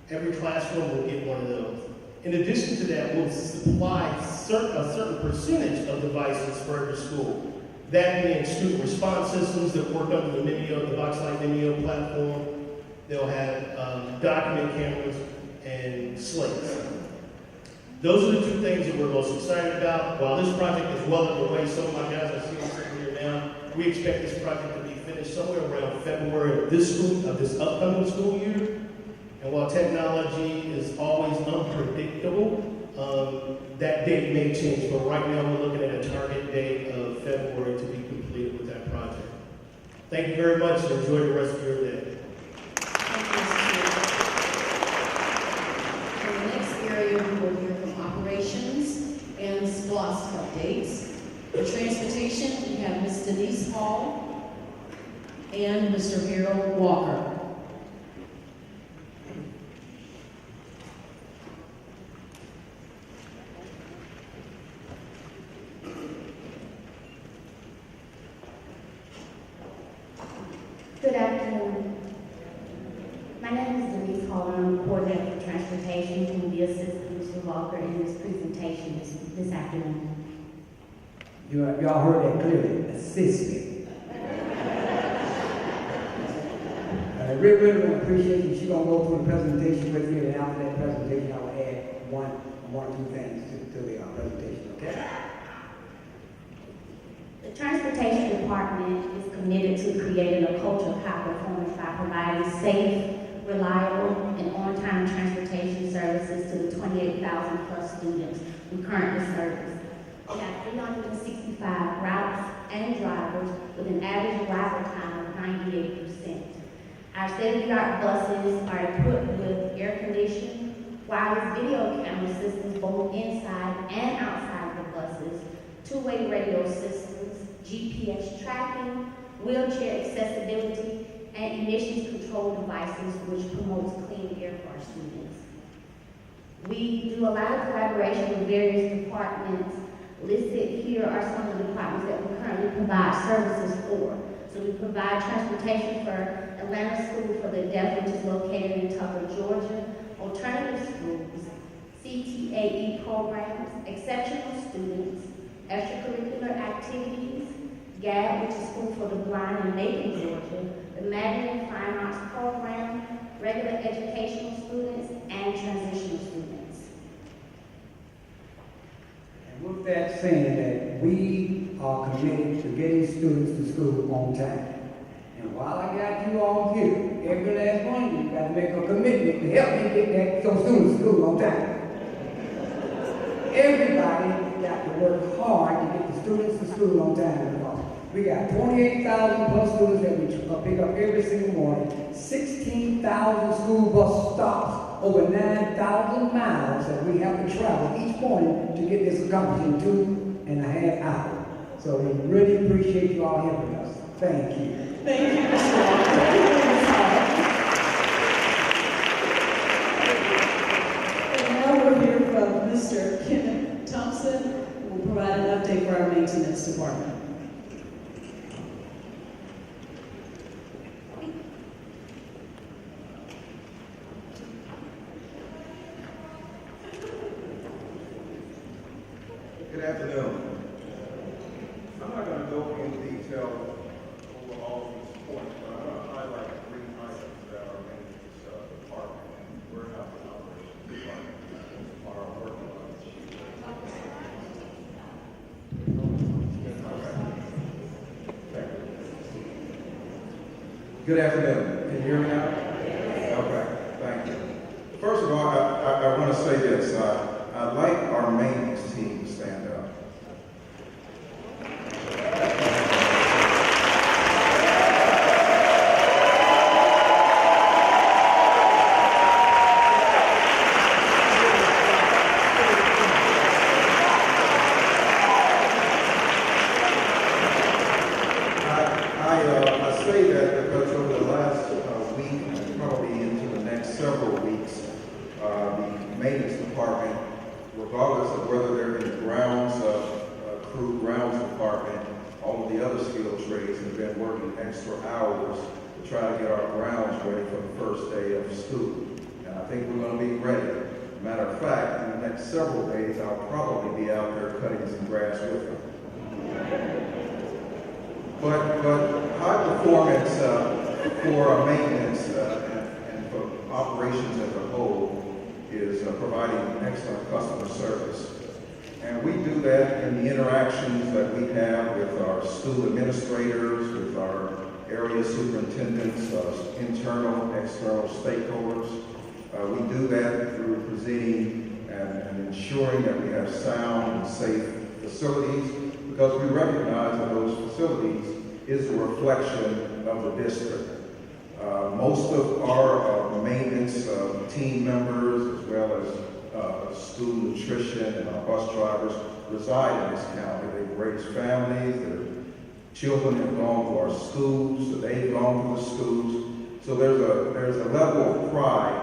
Speaker 11: Every classroom will get one of those. In addition to that, we'll supply a certain percentage of devices for every school. That being student response systems that work under the Mimeo, the box-like Mimeo platform. They'll have document cameras and slates. Those are the 2 things that we're most excited about. While this project is well underway, some of my guys are sitting here now. We expect this project to be finished somewhere around February of this upcoming school year. And while technology is always unpredictable, that date may change, but right now we're looking at a target date of February to be completed with that project. Thank you very much and enjoy the rest of your day.
Speaker 10: In the next area, we will hear from operations and SPLOST updates. For transportation, we have Ms. Denise Hall and Mr. Harold Walker.
Speaker 12: afternoon. My name is Denise Hall, and I'm the coordinator for transportation who will be assisting Mr. Walker in this presentation this afternoon.
Speaker 13: Y'all heard that clearly. Assist me. I really want to appreciate you. She's going to go through the presentation with me, and after that presentation, I will add one or two things to the presentation, okay?
Speaker 12: The Transportation Department is committed to creating a culture of high performance by providing safe, reliable, and on-time transportation services to the 28,000 plus students we currently service. We have 365 routes and drivers with an average arrival time of 98%. Our state-of-the-art buses are equipped with air conditioning, wireless video camera systems both inside and outside the buses, two-way radio systems, GPS tracking, wheelchair accessibility, and emissions control devices which promotes clean air for our students. We do a lot of collaboration with various departments. Listed here are some of the departments that we currently provide services for. So we provide transportation for Atlanta School for the Deaf, which is located in Tucker, Georgia, alternative schools, CTAE programs, exceptional students, extracurricular activities, GAD, which is School for the Blind in Macon, Georgia, the Magnet Fine Arts Program, regular educational students, and transitional students.
Speaker 13: And with that saying that we are committed to getting students to school on time. And while I got you all here, every last one of you got to make a commitment to help me get those students to school on time. Everybody got to work hard to get the students to school on time. We got 28,000 plus students that we pick up every single morning, 16,000 school bus stops, over 9,000 miles that we have to travel each morning to get this accomplished in 2.5 hours. So we really appreciate you all helping us. Thank you.
Speaker 1: Thank you, Mr. Walker. And now we'll hear from Mr. Kenneth Thompson, who will provide an update for our maintenance department.
Speaker 4: Good afternoon. I'm not going to go into detail over all these points, but I'm going to highlight 3 items that our maintenance department and warehouse and operations department are working on this sheet. Good afternoon. Can you hear me now? Okay, thank you. First of all, I want to say this. I'd like our maintenance team to stand up. I say that because over the last week, and probably into the next several weeks, the maintenance department, regardless of whether they're in the grounds crew, grounds department, all of the other skilled trades have been working extra hours to try to get our grounds ready for the first day of school. And I think we're going to be ready. Matter of fact, in the next several days, I'll probably be out there cutting some grass with them. But high performance for maintenance and for operations as a whole is providing excellent customer service. And we do that in the interactions that we have with our school administrators, with our area superintendents, internal, external stakeholders. We do that through presenting and ensuring that we have sound and safe facilities, because we recognize that those facilities is a reflection of the district. Most of our maintenance team members, as well as school nutrition and our bus drivers, reside in this county. They've raised families, their children have gone to our schools, so they've gone to the schools. So there's a level of pride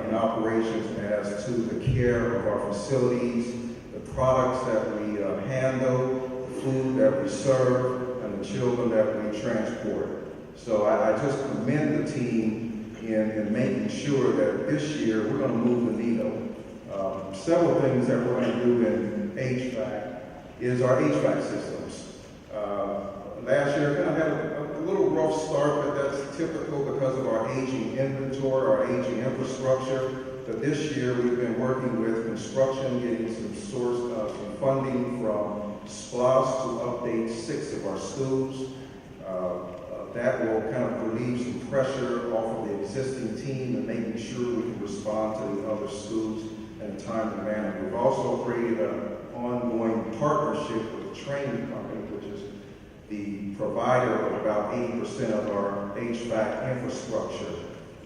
Speaker 4: in operations as to the care of our facilities, the products that we handle, the food that we serve, and the children that we transport. So I just commend the team in making sure that this year we're going to move the needle. Several things that we're going to do in HVAC is our HVAC systems. Last year kind of had a little rough start, but that's typical because of our aging inventory, our aging infrastructure. But this year we've been working with construction, getting some funding from SPLOST to update 6 of our schools. That will kind of relieve some pressure off of the existing team and making sure we can respond to the other schools in a timely manner. We've also created an ongoing partnership with a training company, which is the provider of about 80% of our HVAC infrastructure.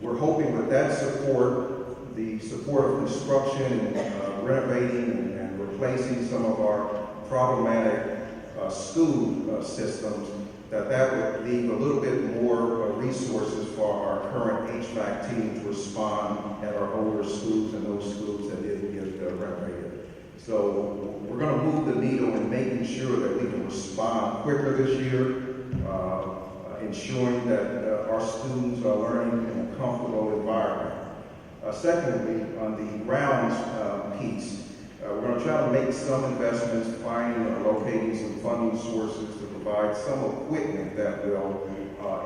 Speaker 4: We're hoping with that support, the support of construction and renovating and replacing some of our problematic school systems, that would leave a little bit more resources for our current HVAC team to respond at our older schools and those schools that didn't get renovated. So we're going to move the needle in making sure that we can respond quicker this year, ensuring that our students are learning in a comfortable environment. Secondly, on the grounds piece, we're going to try to make some investments, finding or locating some funding sources to provide some equipment that will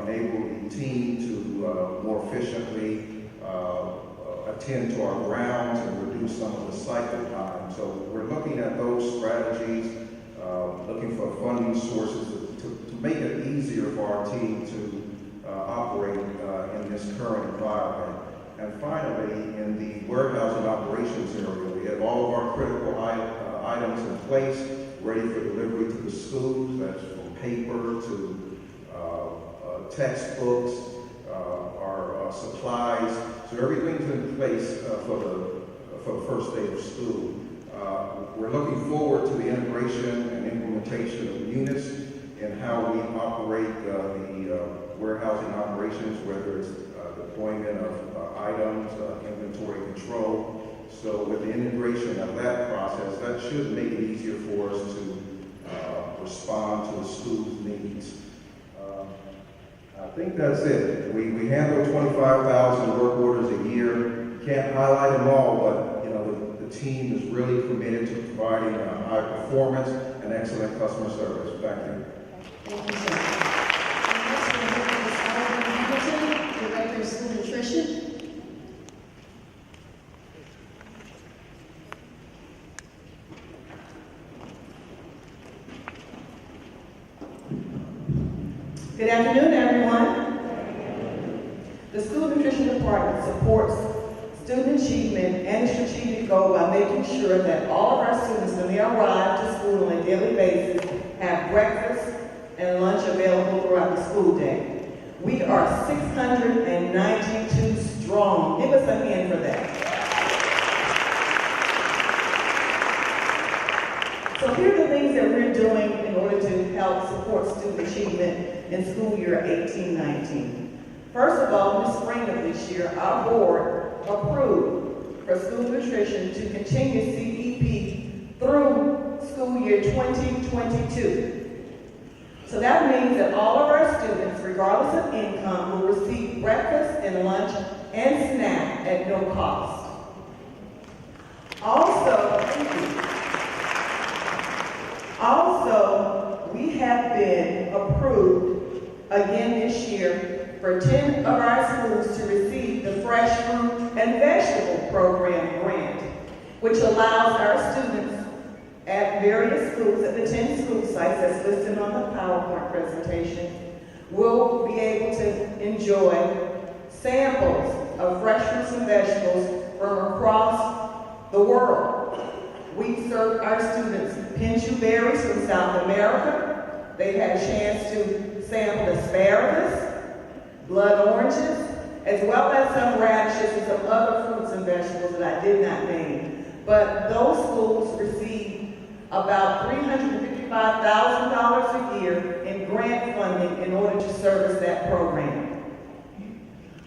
Speaker 4: enable the team to more efficiently attend to our grounds and reduce some of the cycle time. So we're looking at those strategies, looking for funding sources to make it easier for our team to operate in this current environment. And finally, in the warehousing operations area, we have all of our critical items in place, ready for delivery to the schools. That's from paper to textbooks, our supplies. So everything's in place for the first day of school. We're looking forward to the integration and implementation of units and how we operate the warehousing operations, whether it's deployment of items, inventory control. So with the integration of that process, that should make it easier for us to respond to the school's needs. I think that's it. We handle 25,000 work orders a year. Can't highlight them all, but the team is really committed to providing high performance and excellent customer service. Thank you.
Speaker 10: Thank you, sir. Next, we'll hear from Ms. Director of School Nutrition.
Speaker 14: Good afternoon, everyone. The School Nutrition Department supports student achievement and strategic goal by making sure that all of our students, when they arrive to school on a daily basis, have breakfast and lunch available throughout the school day. We are 692 strong. Give us a hand for that. So here are the things that we're doing in order to help support student achievement in school year 18-19. First of all, in the spring of this year, our board approved for school nutrition to continue CEP through school year 2022. So that means that all of our students, regardless of income, will receive breakfast and lunch and snack at no cost. Also, we have been approved again this year for 10 of our schools to receive the Fresh Fruit and Vegetable Program grant, which allows our students at various schools, at the 10 school sites that's listed on the PowerPoint presentation, will be able to enjoy samples of fresh fruits and vegetables from across the world. We serve our students pinchu berries from South America. They've had a chance to sample asparagus, blood oranges, as well as some radishes and some other fruits and vegetables that I did not name. But those schools receive about $355,000 a year in grant funding in order to service that program.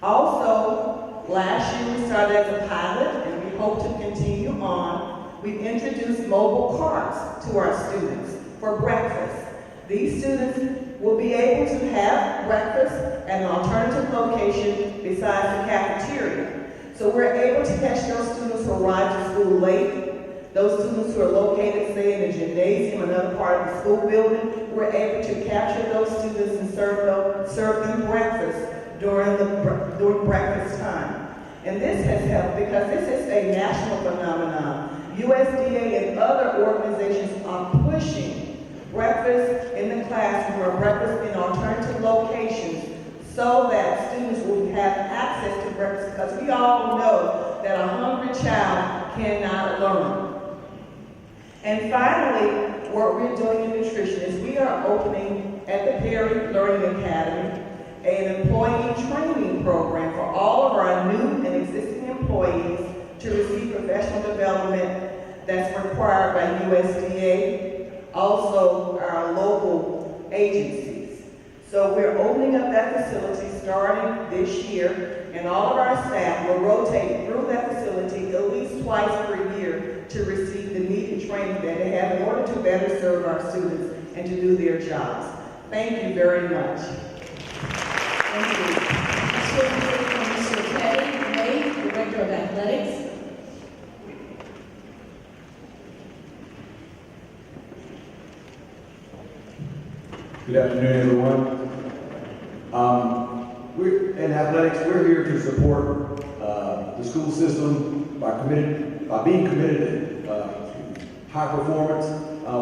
Speaker 14: Also, last year we started as a pilot, and we hope to continue on. We've introduced mobile carts to our students for breakfast. These students will be able to have breakfast at an alternative location besides the cafeteria. So we're able to catch those students who arrive to school late, those students who are located, say, in a gymnasium, another part of the school building. We're able to capture those students and serve them breakfast during breakfast time. And this has helped because this is a national phenomenon. USDA and other organizations are pushing breakfast in the classroom or breakfast in alternative locations so that students will have access to breakfast, because we all know that a hungry child cannot learn. And finally, what we're doing in nutrition is we are opening at the Perry Learning Academy an employee training program for all of our new and existing employees to receive professional development that's required by USDA, also our local agencies. So we're opening up that facility starting this year, and all of our staff will rotate through that facility at least twice per year to receive the needed training that they have in order to better serve our students and to do their jobs. Thank you very much.
Speaker 10: Thank you. Next we'll hear from Mr. Clayton, Director of Athletics.
Speaker 4: Good afternoon, everyone. In athletics, we're here to support the school system by being committed to high performance.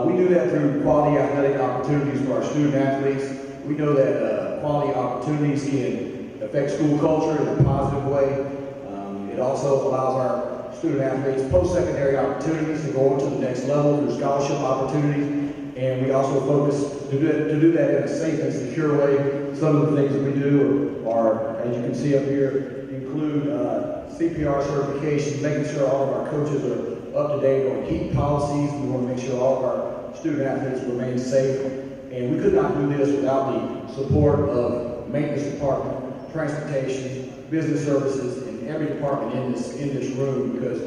Speaker 4: We do that through quality athletic opportunities for our student athletes. We know that quality opportunities can affect school culture in a positive way. It also allows our student athletes post-secondary opportunities to go on to the next level through scholarship opportunities. And we also focus to do that in a safe and secure way. Some of the things that we do are, as you can see up here, include CPR certifications, making sure all of our coaches are up to date on heat policies. We want to make sure all of our student athletes remain safe. And we could not do this without the support of maintenance department, transportation, business services, and every department in this room, because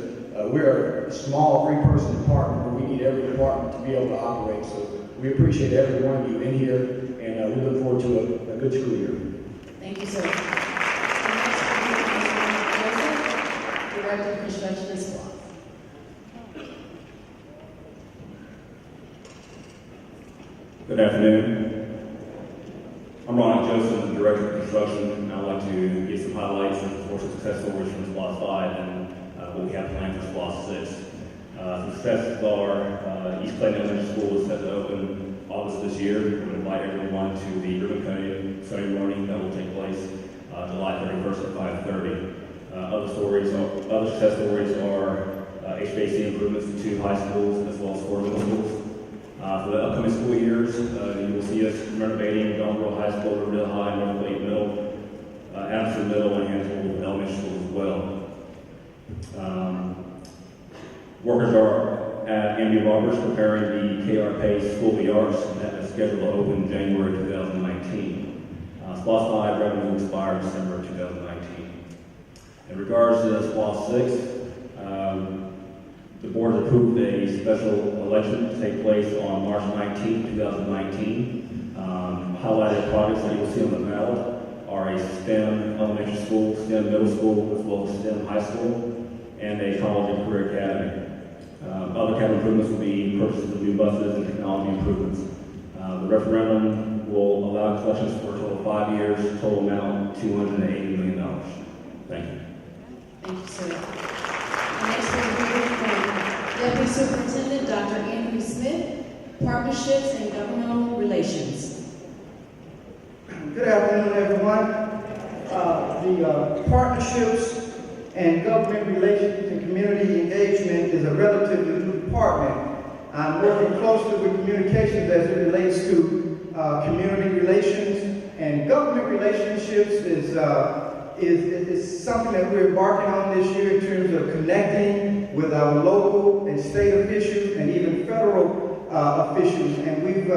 Speaker 4: we're a small three-person department, but we need every department to be able to operate. So we appreciate every one of you in here, and we look forward to a good school year.
Speaker 10: Thank you, sir. Director of Construction and Supplies.
Speaker 15: Good afternoon. I'm Ronnie Joseph, the Director of Construction, and I'd like to give some highlights and of course success stories from SPLOST 5 and what we have planned for SPLOST 6. Some successes are East Clayton Elementary School is set to open August this year. We would invite everyone to the ribbon cutting ceremony that will take place July 31st at 5:30. Other success stories are HVAC improvements to 2 high schools as well as 4 middle schools. For the upcoming school years, you will see us renovating Donville High School, Riverdale High, North Middle, Adamson Middle, and Hansville Elementary School as well. Workers are at Andy Roberts preparing the KR Pace School of the Arts that is scheduled to open January 2019. SPLOST 5 revenue will expire December 2019. In regards to SPLOST 6, the board has approved a special election to take place on March 19, 2019. Highlighted projects that you will see on the ballot are a STEM elementary school, STEM middle school, as well as STEM high school, and a college and career academy. Other capital improvements will be purchases of new buses and technology improvements. The referendum will allow collections for a total of 5 years, total amount $280 million. Thank you.
Speaker 10: Thank you, sir. Next we'll hear from Deputy Superintendent Dr. Andrew Smith, Partnerships and Governmental Relations.
Speaker 16: Good afternoon, everyone. The partnerships and government relations and community engagement is a relatively new department. I'm working closely with communications as it relates to community relations, and government relationships is something that we're embarking on this year in terms of connecting with our local and state officials and even federal officials. And we've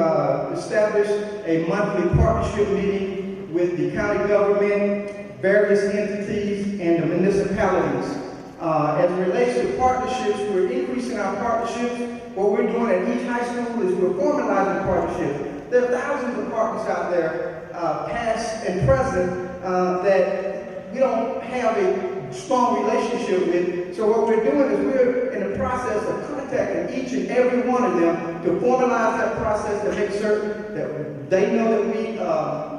Speaker 16: established a monthly partnership meeting with the county government, various entities, and the municipalities. As it relates to partnerships, we're increasing our partnerships. What we're doing at each high school is we're formalizing partnerships. There are thousands of departments out there, past and present, that we don't have a strong relationship with. So what we're doing is we're in the process of contacting each and every one of them to formalize that process to make certain that they know that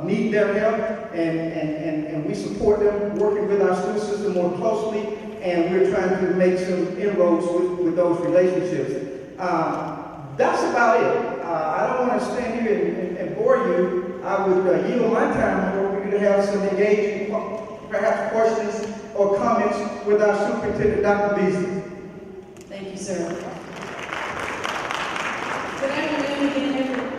Speaker 16: we need their help and we support them working with our school system more closely, and we're trying to make some inroads with those relationships. That's about it. I don't want to stand here and bore you. I would yield my time for you to have some engaging, perhaps questions or comments with our Superintendent, Dr. Beasley.
Speaker 10: Thank you, sir.
Speaker 1: Good afternoon again, everyone.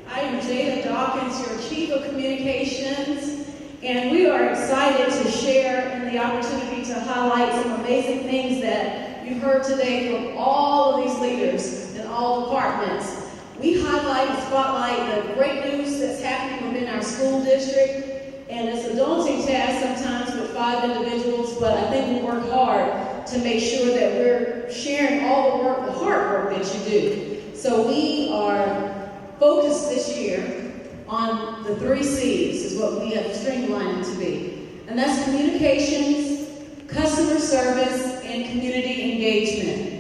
Speaker 1: I am Jada Dawkins, your Chief of Communications, and we are excited to share in the opportunity to highlight some amazing things that you've heard today from all of these leaders in all departments. We highlight and spotlight the great news that's happening within our school district, and it's a daunting task sometimes with 5 individuals, but I think we work hard to make sure that we're sharing all the work, the hard work that you do. So we are focused this year on the 3 C's, is what we have streamlined it to be. And that's communications, customer service, and community engagement.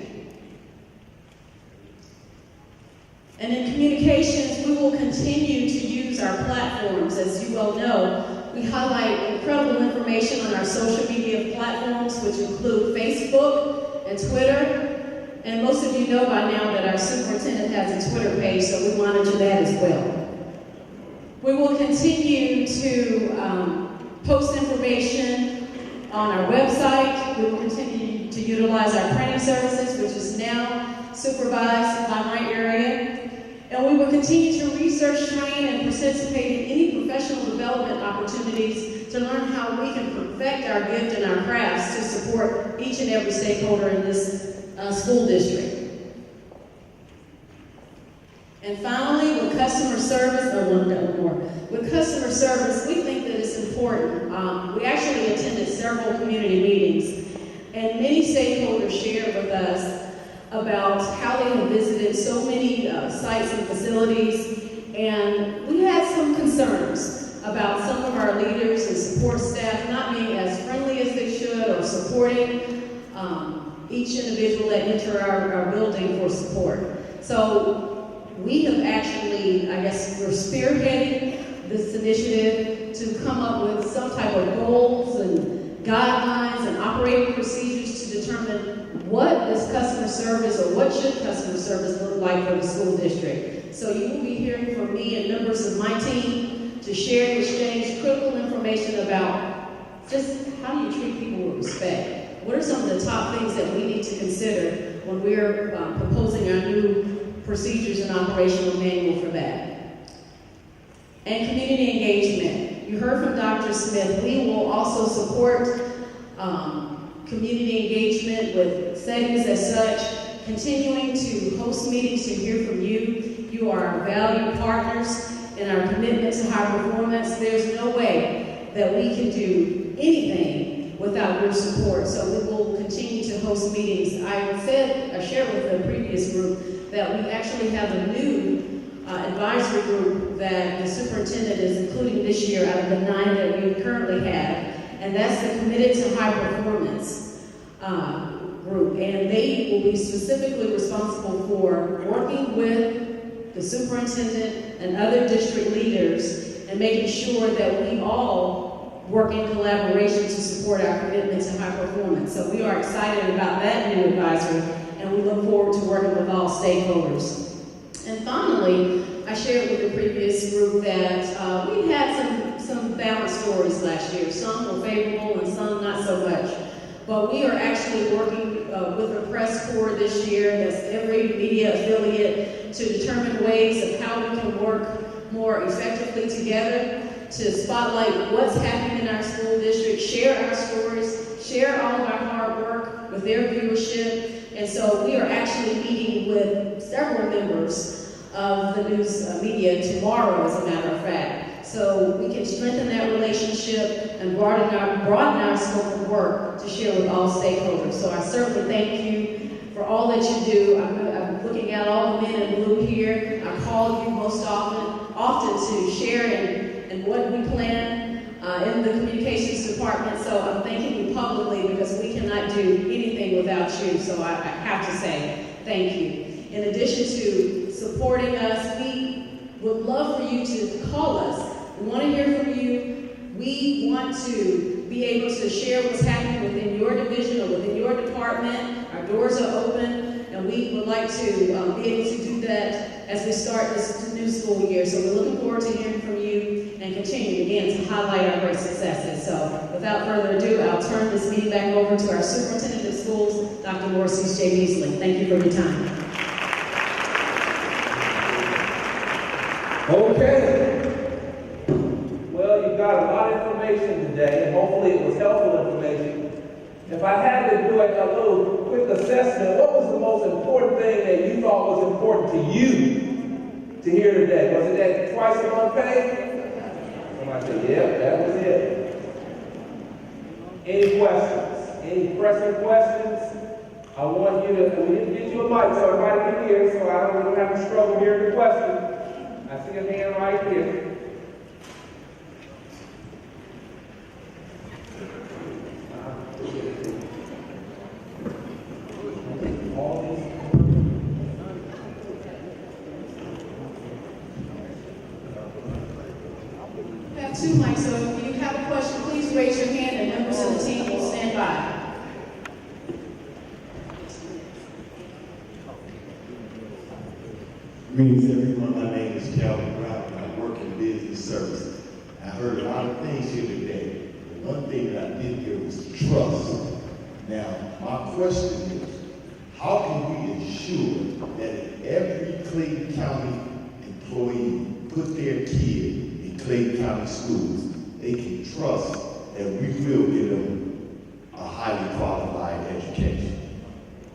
Speaker 1: And in communications, we will continue to use our platforms. As you well know, we highlight incredible information on our social media platforms, which include Facebook and Twitter. And most of you know by now that our superintendent has a Twitter page, so we monitor that as well. We will continue to post information on our website. We will continue to utilize our printing services, which is now supervised by my area. And we will continue to research, train, and participate in any professional development opportunities to learn how we can perfect our gift and our crafts to support each and every stakeholder in this school district. And finally, with customer service, with customer service, we think that it's important. We actually attended several community meetings, and many stakeholders shared with us about how they have visited so many sites and facilities, and we had some concerns about some of our leaders and support staff not being as friendly as they should or supporting each individual that enter our building for support. So we have actually, I guess we're spearheading this initiative to come up with some type of goals and guidelines and operating procedures to determine what is customer service, or what should customer service look like for the school district. So you will be hearing from me and members of my team to share and exchange critical information about just how do you treat people with respect. What are some of the top things that we need to consider when we're proposing our new procedures and operational manual for that? And community engagement. You heard from Dr. Smith. We will also support community engagement with settings as such, continuing to host meetings to hear from you. You are our valued partners in our commitment to high performance. There's no way that we can do anything without your support, so we will continue to host meetings. I shared with the previous group that we actually have a new advisory group that the superintendent is including this year out of the 9 that we currently have, and that's the Committed to High Performance group, and they will be specifically responsible for working with the superintendent and other district leaders and making sure that we all work in collaboration to support our commitment to high performance. So we are excited about that new advisory, and we look forward to working with all stakeholders. And finally, I shared with the previous group that we had some balanced stories last year. Some were favorable and some not so much. But we are actually working with the press corps this year, that's every media affiliate, to determine ways of how we can work more effectively together to spotlight what's happening in our school district, share our stories, share all of our hard work with their viewership. And so we are actually meeting with several members of the news media tomorrow, as a matter of fact.
Speaker 10: so we can strengthen that relationship and broaden our scope of work to share with all stakeholders. So I certainly thank you for all that you do. I'm looking at all the men in blue here. I call you most often to share in what we plan in the communications department. So I'm thanking you publicly because we cannot do anything without you. So I have to say thank you. In addition to supporting us, we would love for you to call us. We want to hear from you. We want to be able to share what's happening within your division or within your department. Our doors are open, and we would like to be able to do that as we start this new school year. So we're looking forward to hearing from you and continue again to highlight our great successes. So without further ado, I'll turn this meeting back over to our Superintendent of Schools, Dr. Morris J. Beasley. Thank you for your time.
Speaker 2: Okay. Well, you've got a lot of information today, and hopefully it was helpful information. If I had to do a little quick assessment, what was the most important thing that you thought was important to you to hear today? Was it that twice a month pay? Somebody said, yeah, that was it. Any questions? Any pressing questions? I want you to, we didn't get you a mic so everybody can hear, so I don't have to struggle hearing the question. I see a hand right here.
Speaker 10: We have two mics, so if you have a question, please raise your hand and members of the team will stand by.
Speaker 17: Greetings everyone, my name is Calvin Brown and I work in business services. I heard a lot of things here today. The one thing that I did hear was trust. Now, my question is, how can we ensure that if every Clayton County employee put their kid in Clayton County schools, they can trust that we will give them a highly qualified education?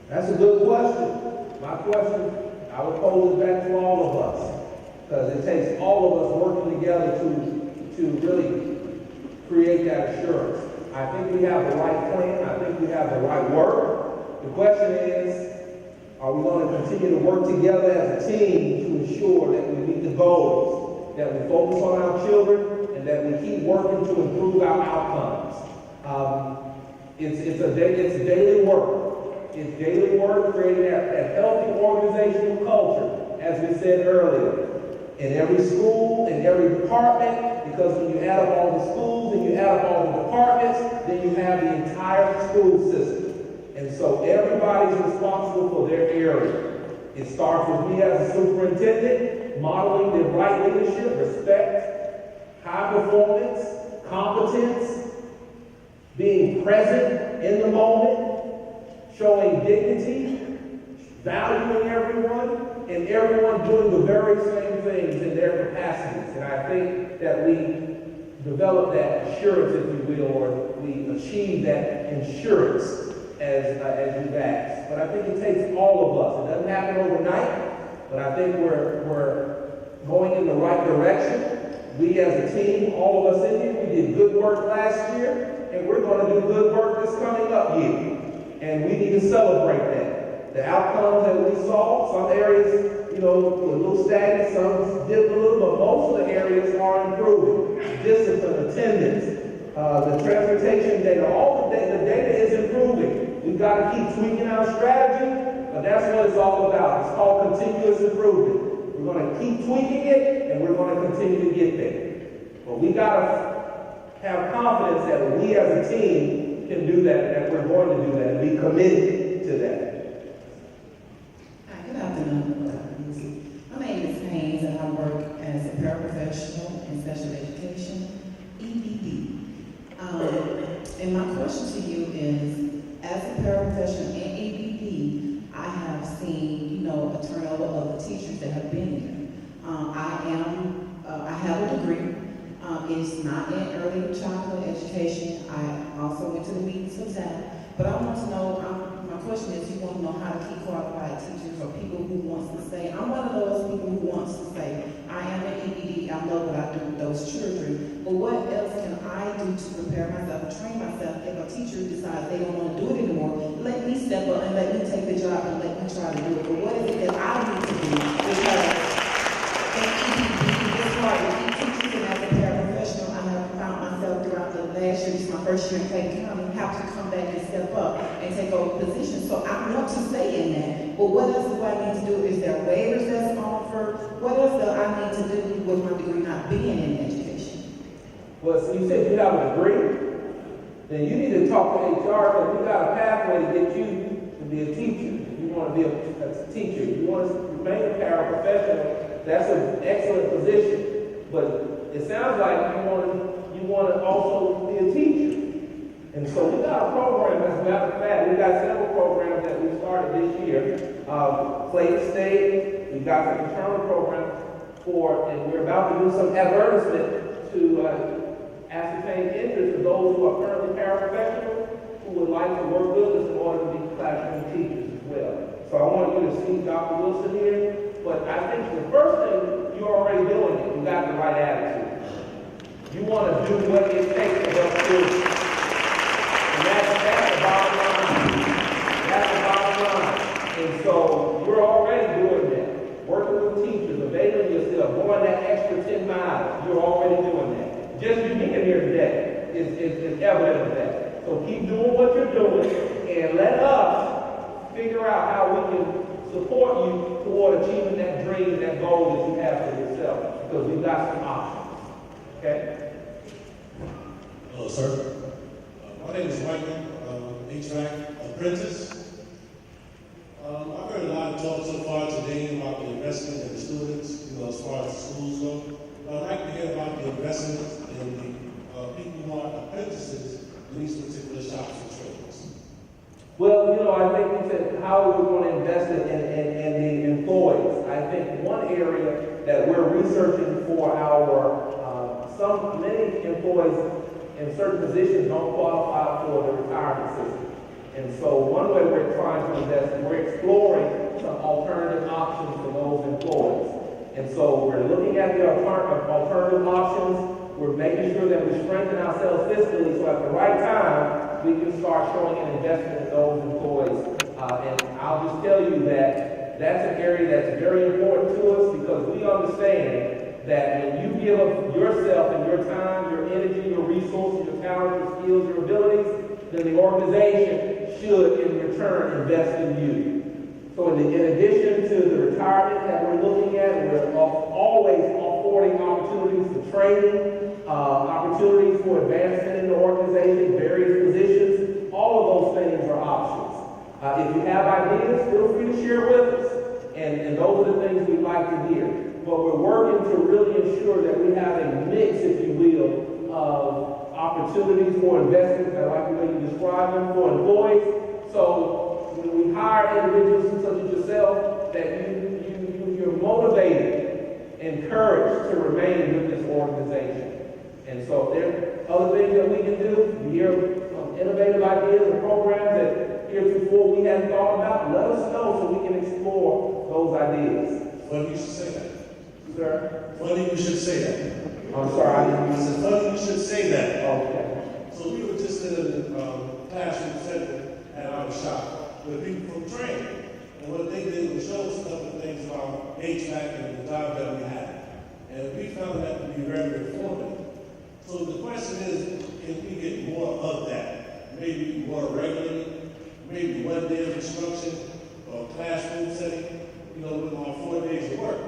Speaker 2: That's a good question. My question, I would pose it back to all of us, because it takes all of us working together to really create that assurance. I think we have the right plan. I think we have the right work. The question is, are we going to continue to work together as a team to ensure that we meet the goals, that we focus on our children, and that we keep working to improve our outcomes? It's daily work. It's daily work creating that healthy organizational culture, as we said earlier, in every school, in every department, because when you add up all the schools and you add up all the departments, then you have the entire school system. And so everybody's responsible for their area. It starts with me as a superintendent, modeling the right leadership, respect, high performance, competence, being present in the moment, showing dignity, valuing everyone, and everyone doing the very same things in their capacities. And I think that we develop that assurance, if you will, or we achieve that insurance as you've asked. But I think it takes all of us. It doesn't happen overnight, but I think we're going in the right direction. We as a team, all of us in here, we did good work last year, and we're going to do good work this coming up year. And we need to celebrate that. The outcomes that we saw, some areas, a little stagnant, some dipped a little, but most of the areas are improving. Discipline, attendance, the transportation data, all the data is improving. We've got to keep tweaking our strategy, but that's what it's all about. It's called continuous improvement. We're going to keep tweaking it, and we're going to continue to get there. But we got to have confidence that we as a team can do that, and that we're going to do that, and be committed to that.
Speaker 18: Hi, good afternoon. My name is Haynes, and I work as a paraprofessional in special education, EBD. And my question to you is, as a paraprofessional in EBD, I have seen, a turnover of the teachers that have been here. I have a degree. It's not in early childhood education. I also went to the meetings of that. But I want to know, my question is, you want to know how to keep qualified teachers or people who wants to say, I'm one of those people who wants to say, I am an EDD, I love what I do with those children, but what else can I do to prepare myself and train myself if a teacher decides they don't want to do it anymore? Let me step up and let me take the job and let me try to do it. But what is it that I need to do? Because in EDD, it's hard to keep teachers, and as a paraprofessional, I have found myself throughout the last year, this is my first year in Clayton County, have to come back and step up and take over positions. So I want to stay in that. But what else do I need to do? Is there waivers that's offered? What else do I need to do with my degree not being in education?
Speaker 2: Well, so you said you have a degree, then you need to talk to HR because we got a pathway to get you to be a teacher. You want to be a teacher. You want to remain a paraprofessional. That's an excellent position. But it sounds like you want to also be a teacher. And so we got a program, as a matter of fact, we got several programs that we started this year. Clayton State, we got an internal program and we're about to do some advertisement to ascertain interest of those who are currently paraprofessionals who would like to work with us in order to be classroom teachers as well. So I want you to see Dr. Wilson here, but I think the first thing, you're already doing it. You got the right attitude. You want to do what it takes to help students. And that's the bottom line. That's the bottom line. And so you're already doing that. Working with teachers, availing yourself, going that extra 10 miles. You're already doing that. Just you being here today is evidence of that. So keep doing what you're doing and let us figure out how we can support you toward achieving that dream, that goal that you have for yourself. Because we've got some options. Okay?
Speaker 19: Hello, sir. My name is Michael, HVAC apprentice. I've heard a lot of talk so far today about the investment in the students, as far as the schools go. But I'd like to hear about the investment in the people who are apprentices in these particular shops and trades.
Speaker 2: Well, I think we said how we're going to invest in the employees. I think one area that we're researching for many employees in certain positions don't qualify for the retirement system. And so one way we're trying to invest, we're exploring some alternative options for those employees. And so we're looking at the alternative options. We're making sure that we strengthen ourselves fiscally so at the right time, we can start showing an investment in those employees. And I'll just tell you that that's an area that's very important to us because we understand that when you give up yourself and your time, your energy, your resources, your talent, your skills, your abilities, then the organization should, in return, invest in you. So in addition to the retirement that we're looking at, we're always affording opportunities for training, opportunities for advancement in the organization, various positions. All of those things are options. If you have ideas, feel free to share with us. And those are the things we'd like to hear. But we're working to really ensure that we have a mix, if you will, of opportunities for investment, I like the way you describe them, for employees. So when we hire individuals such as yourself, that you're motivated, encouraged to remain with this organization. And so if there are other things that we can do, we hear some innovative ideas and programs that heretofore we hadn't thought about, let us know so we can explore those ideas.
Speaker 19: Funny you should say that.
Speaker 2: Sir?
Speaker 19: Funny you should say that.
Speaker 2: I'm sorry.
Speaker 19: I said, funny you should say that.
Speaker 2: Okay.
Speaker 19: So we were just in a classroom setting at our shop with people from training. And what they did was show us a couple of things about HVAC and the job that we had. And we found that to be very informative. So the question is, can we get more of that? Maybe more regularly, maybe 1 day of instruction or classroom setting, with our 4 days of work.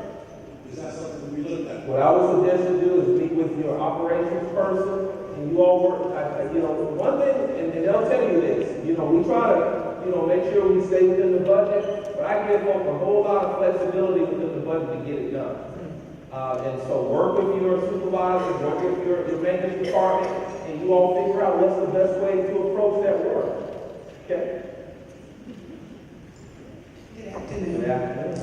Speaker 19: Is that something we looked at?
Speaker 2: What I would suggest to do is meet with your operations person, and you all work. One thing, and they'll tell you this. We try to, make sure we stay within the budget, but I give folks a whole lot of flexibility within the budget to get it done. And so work with your supervisors, work with your maintenance department, and you all figure out what's the best way to approach that work. Okay?
Speaker 18: Good afternoon.
Speaker 2: Good afternoon.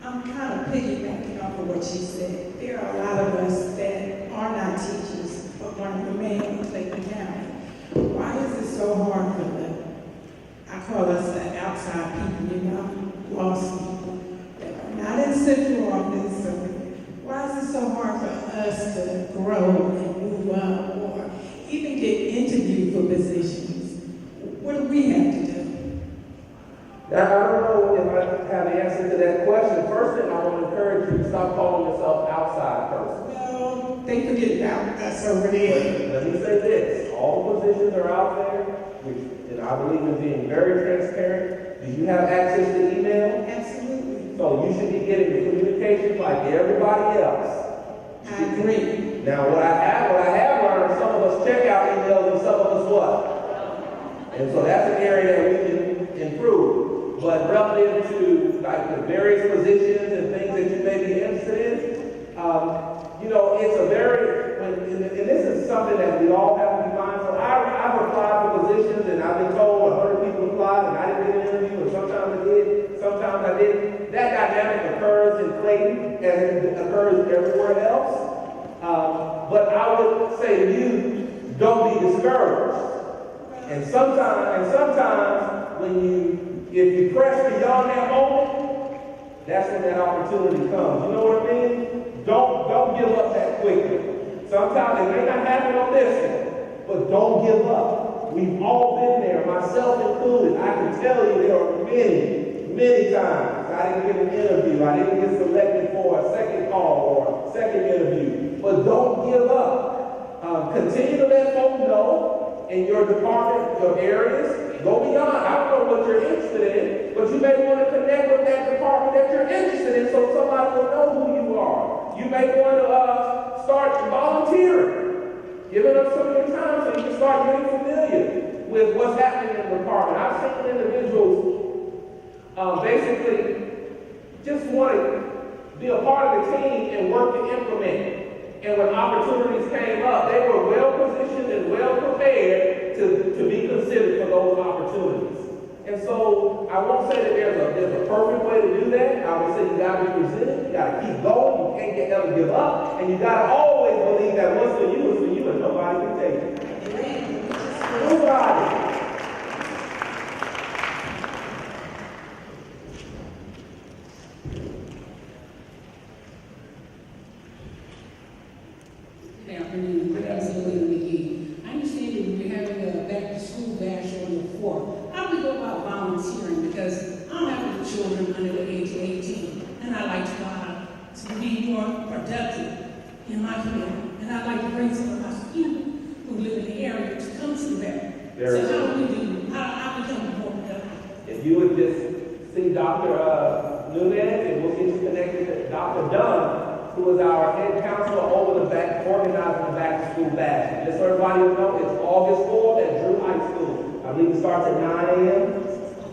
Speaker 18: I'm kind of piggybacking off of what she said. There are a lot of us that are not teachers but want to remain in Clayton County. Why is it
Speaker 20: so hard for I call us the outside people, lost people that are not in central office? So why is it so hard for us to grow and move up or even get interviewed for positions? What do we have to do?
Speaker 2: Now, I don't know if I have the answer to that question. First thing, I want to encourage you to stop calling yourself outside person.
Speaker 20: Well, they forget about us over there.
Speaker 2: Let me say this. All positions are out there, and I believe in being very transparent. Do you have access to email?
Speaker 20: Absolutely.
Speaker 2: So you should be getting the communications like everybody else.
Speaker 20: I agree.
Speaker 2: Now, what I have learned, some of us check out emails and some of us what? And so that's an area that we can improve. But relative to like the various positions and things that you may be interested in, it's a very, and this is something that we all have to be mindful. I've applied for positions and I've been told 100 people applied and I didn't get an interview, and sometimes I did, sometimes I didn't. That dynamic occurs in Clayton and it occurs everywhere else. But I would say to you, don't be discouraged. And sometimes if you press beyond that moment, that's when that opportunity comes. You know what I mean? Don't give up that quickly. Sometimes it may not happen on this one, but don't give up. We've all been there, myself included. I can tell you there are many times I didn't get an interview. I didn't get selected for a second call or a second interview. But don't give up. Continue to let folks know in your department, your areas. Go beyond. I don't know what you're interested in, but you may want to connect with that department that you're interested in so somebody will know who you are. You may want to start volunteering, giving up some of your time so you can start getting familiar with what's happening in the department. I've seen individuals basically just want to be a part of the team and work to implement. And when opportunities came up, they were well positioned and well prepared to be considered for those opportunities. And so I won't say that there's a perfect way to do that. I would say you got to be resilient, you got to keep going, you can't ever give up, and you got to always believe that what's for you is for you and nobody can take it. Nobody.
Speaker 21: Good afternoon. My name is Clayton McGee. I understand that we're having a back-to-school bash on the 4th. How do we go about volunteering? Because I'm having children under the age of 18, and I like to know how to be more productive in my community. And I'd like to bring some of my students who live in the area to come to that. So how do we do? How become more productive?
Speaker 2: If you would just see Dr. Nunez, and we'll get you connected to Dr. Dunn, who is our head counselor over the back, organizing the back-to-school bash. And just so everybody will know, it's August 4th at Drew High School. I believe it starts at 9 a.m.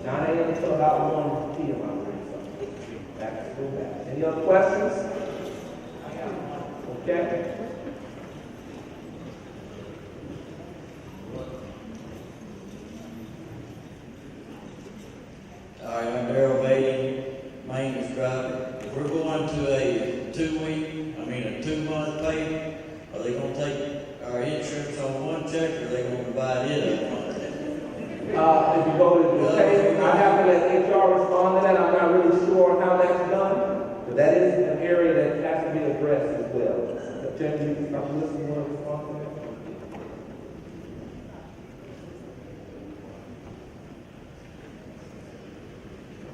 Speaker 2: 9 a.m. until about 1 p.m. I believe. So, back-to-school bash. Any other questions? Okay.
Speaker 22: All right, I'm Darrell Beatty, maintenance driver. If we're going to a 2-month pay, are they going to take our insurance on one check, or are they going to divide it up?
Speaker 2: If you go to the pay, I have to let HR respond to that. I'm not really sure how that's done, but that is an area that has to be addressed as well. Tim, you want to respond to that?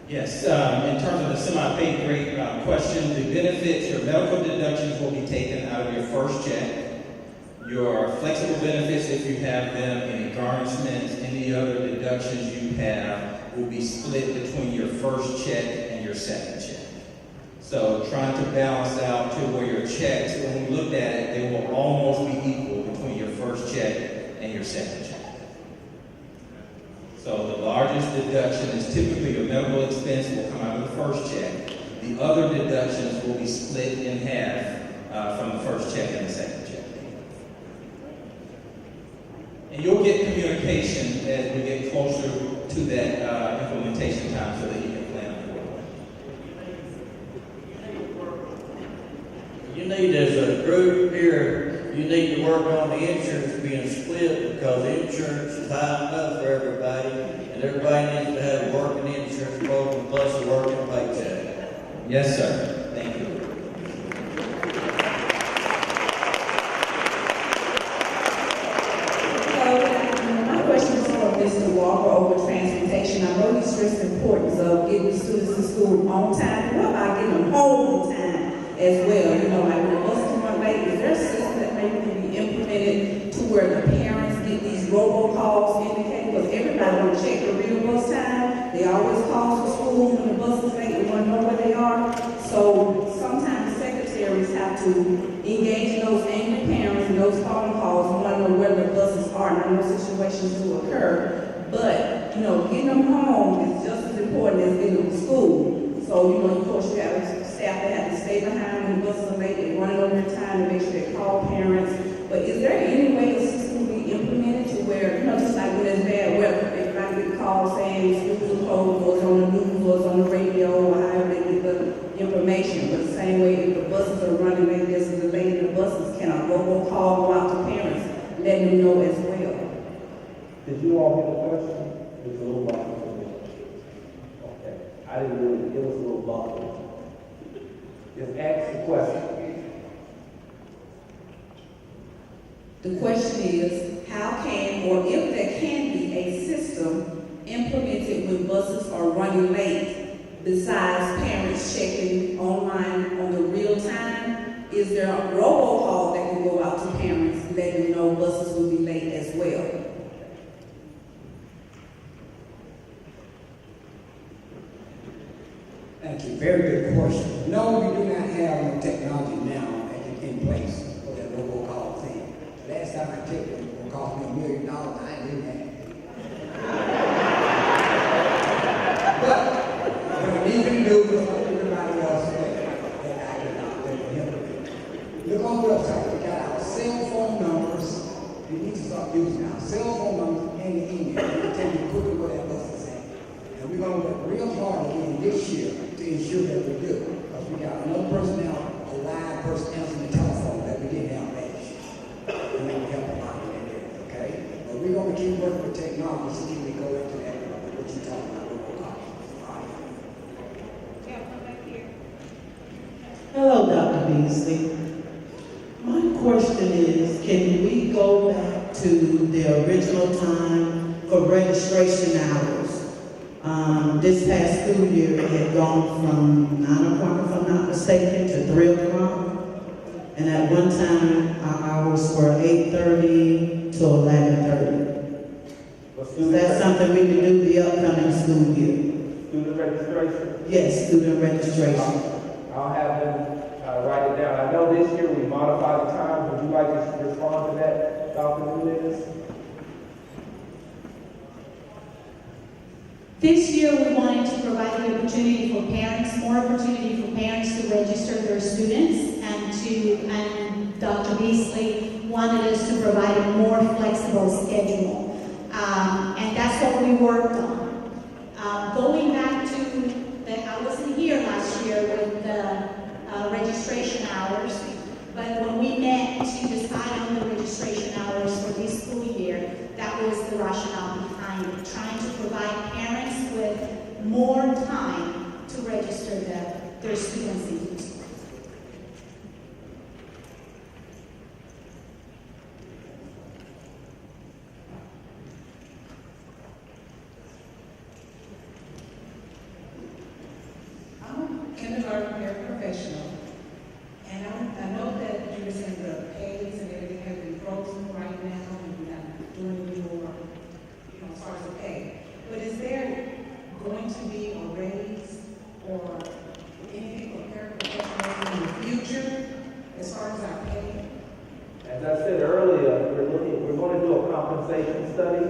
Speaker 8: Yes, in terms of the semi-paid rate question, the benefits, your medical deductions will be taken out of your first check. Your flexible benefits, if you have them, any garnishments, any other deductions you have, will be split between your first check and your second check. So trying to balance out to where your checks, when we looked at it, they will almost be equal between your first check and your second check. So the largest deduction is typically your medical expense will come out of the first check. The other deductions will be split in half from the first check and the second check. And you'll get communication as we get closer to that implementation time so that you can plan accordingly.
Speaker 22: You need, as a group here, you need to work on the insurance being split because insurance is high enough for everybody, and everybody needs to have a working insurance program plus a working paycheck.
Speaker 8: Yes, sir. Thank you.
Speaker 20: My question is for Mr. Walker over transportation. I know you stress the importance of getting students to school on time. What about getting them home on time as well? You know, like when the buses run late, is there a system that maybe can be implemented to where the parents get these robocalls indicated? Because everybody want to check the real bus time. They always call for school when the bus is late. They want to know where they are. So sometimes secretaries have to engage those angry parents and those phone calls and want to know where the buses are. And I know situations do occur, but you know, getting them home is just as important as getting them to school. So you know, of course, you have staff that have to stay behind when the buses are late. They're running over their time to make sure they call parents. But is there any way a system can be implemented to where, you know, just like when there's bad weather, everybody get calls saying schools are closed, or it's on the news, or it's on the radio, or however they get the information. But the same way, if the buses are running late, there's a delay in the buses, can a robocall go out to parents, letting them know as well?
Speaker 2: Did you all hear the question? It was a little long for me. Okay. I didn't really, it was a little long. Just ask the question.
Speaker 20: The question is, how can, or if there can be a system implemented when buses are running late, besides parents checking online on the real time, is there a robocall that can go out to parents letting them know buses will be late as well?
Speaker 13: Thank you. Very good question. No, we do not have no technology now in place for that robocall thing. The last time I checked, it will cost me $1 million. I ain't doing that. But what we need to do is what everybody else said, that I can help. Look on the website. We got our cell phone numbers. We need to start using our cell phone numbers and the email. We'll tell you quickly where that bus is at. And we're going to work real hard again this year to ensure that we do. Because we got another personnel, a live person answering the telephone that we didn't have last year. And then we help a lot in that area, okay? But we're going to keep working with technology so we go into that, what you're talking about.
Speaker 3: Hello, Dr. Beasley. My question is, can we go back to the original time for registration hours? This past school year, it had gone from 9 o'clock, if I'm not mistaken, to 3 o'clock. And at one time, our hours were 8:30 to 11:30. Is that something we can do the upcoming school year?
Speaker 2: Student registration?
Speaker 3: Yes, student registration.
Speaker 2: I'll have them write it down. I know this year we modified the time. Would you like to respond to that, Dr. Nunez?
Speaker 7: This year, we wanted to provide the opportunity for parents, more opportunity for parents to register their students, and Dr. Beasley wanted us to provide a more flexible schedule. And that's what we worked on. Going back to I wasn't here last year with the registration hours, but when we met to decide on the registration hours for this school year, that was the rationale behind it, trying to provide parents with more time to register their students in schools.
Speaker 21: Kindergarten paraprofessional, and I know that you were saying the pays and everything has been frozen right now, and we're not doing any more, as far as the pay. But is there going to be a raise or anything for paraprofessionals in the future as far as our pay?
Speaker 2: As I said earlier, we're going to do a compensation study,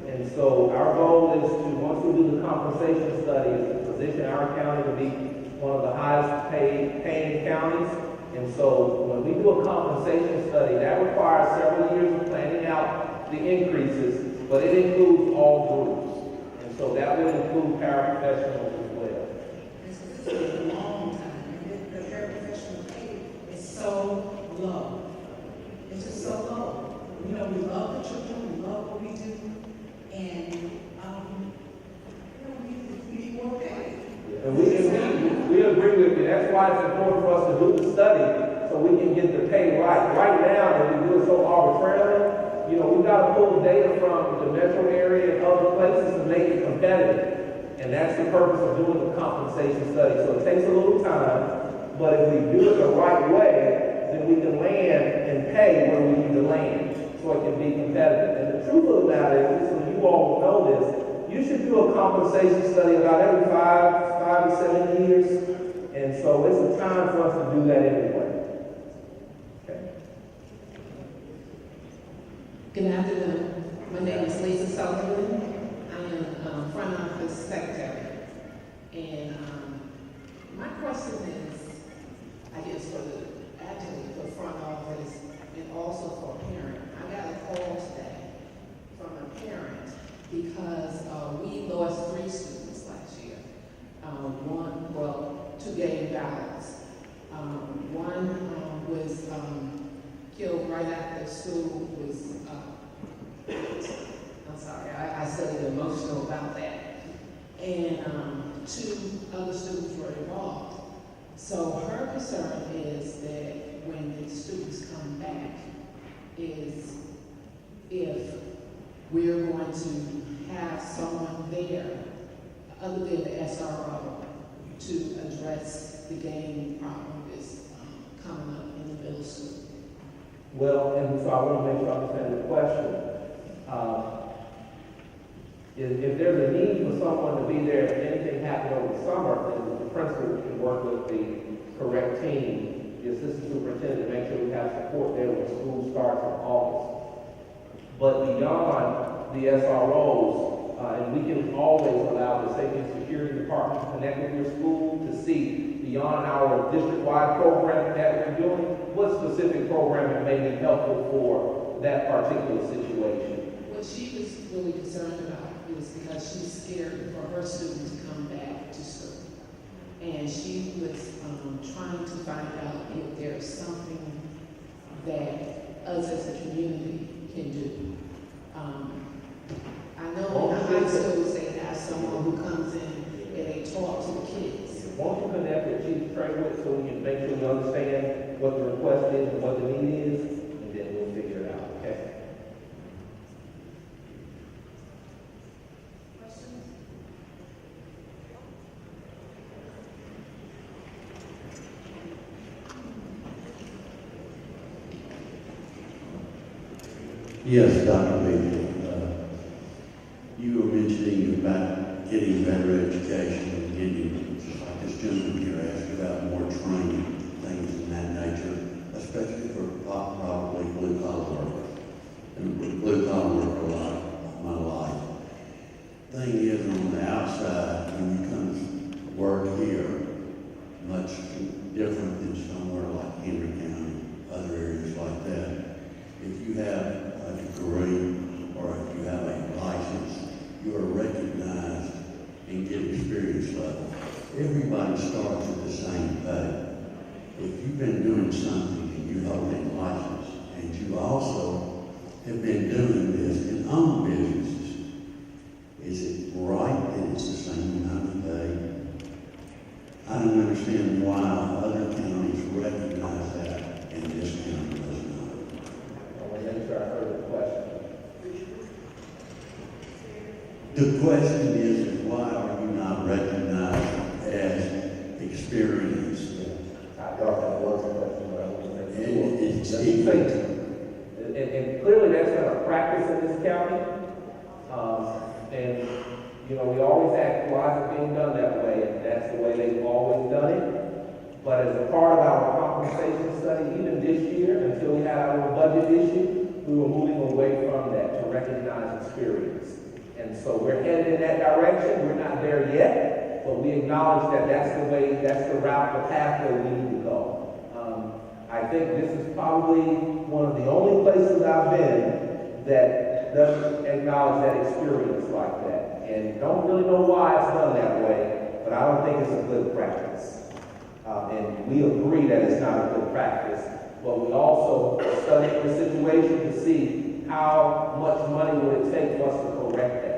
Speaker 2: and so our goal is to, once we do the compensation study, is to position our county to be one of the highest paying counties. And so when we do a compensation study, that requires several years of planning out the increases, but it includes all groups. And so that will include paraprofessionals as well.
Speaker 21: This is a long time, and the paraprofessional pay is so low. It's just so low. You know, we love the children, we love
Speaker 2: why it's important for us to do the study so we can get the pay right. Right now, that we do it so arbitrarily, you know, we've got to pull data from the metro area and other places to make it competitive. And that's the purpose of doing the compensation study. So it takes a little time, but if we do it the right way, then we can land and pay where we need to land so it can be competitive. And the truth of the matter is, so you all know this, you should do a compensation study about every 5 to 7 years. And so it's a time for us to do that anyway. Okay.
Speaker 21: Good afternoon. My name is Lisa Sullivan. I am front office secretary. And my question is, I guess actually for front office and also for a parent. I got a call today from a parent because we lost 3 students last year. Two gained balance. One was killed right after school was, I'm sorry, I studied emotional about that. And 2 other students were involved. So her concern is that when the students come back, is if we're going to have someone there other than the SRO to address the gang problem that's coming up in the middle school.
Speaker 2: Well, and so I want to make sure I understand the question. If there's a need for someone to be there, if anything happened over the summer, then the principal can work with the correct team, the assistant superintendent, to make sure we have support there when school starts in August. But beyond the SROs, and we can always allow the safety and security department to connect with your school to see beyond our district-wide program that we're doing, what specific programming may be helpful for that particular situation.
Speaker 21: What she was really concerned about is because she's scared for her students to come back to school. And she was trying to find out if there's something that us as a community can do. I know in the high schools they have someone who comes in and they talk to the kids.
Speaker 2: Won't you connect with Chief Traywood so we can make sure we understand what the request is and what the need is, and then we'll figure it out, okay?
Speaker 6: Yes, Dr. Bailey. You were mentioning about getting better education and getting, just like this gentleman here asked about more training, things of that nature, especially for probably blue-collar workers. And blue-collar worker a lot of my life. Thing is, on the outside, when you come to work here, much different than somewhere like Henry County, other areas like that. If you have a degree or if you have a license, you are recognized and get experience level. Everybody starts at the same pay. If you've been doing something and you hold a license and you also have been doing this and own businesses, is it right that it's the same amount of pay? I don't understand why other counties recognize that and this county does not.
Speaker 2: I want to make sure I heard the question.
Speaker 6: The question is why are you not recognized as experienced?
Speaker 2: I thought that was the question, but I want to make
Speaker 6: sure.
Speaker 2: And clearly that's been a practice in this county. And, you know, we always ask, why is it being done that way? And that's the way they've always done it. But as a part of our compensation study, even this year, until we had our budget issue, we were moving away from that to recognize experience. And so we're headed in that direction. We're not there yet, but we acknowledge that that's the way, that's the route, the pathway we need to go. I think this is probably one of the only places I've been that doesn't acknowledge that experience like that. And don't really know why it's done that way, but I don't think it's a good practice. And we agree that it's not a good practice, but we also study the situation to see how much money would it take for us to correct that.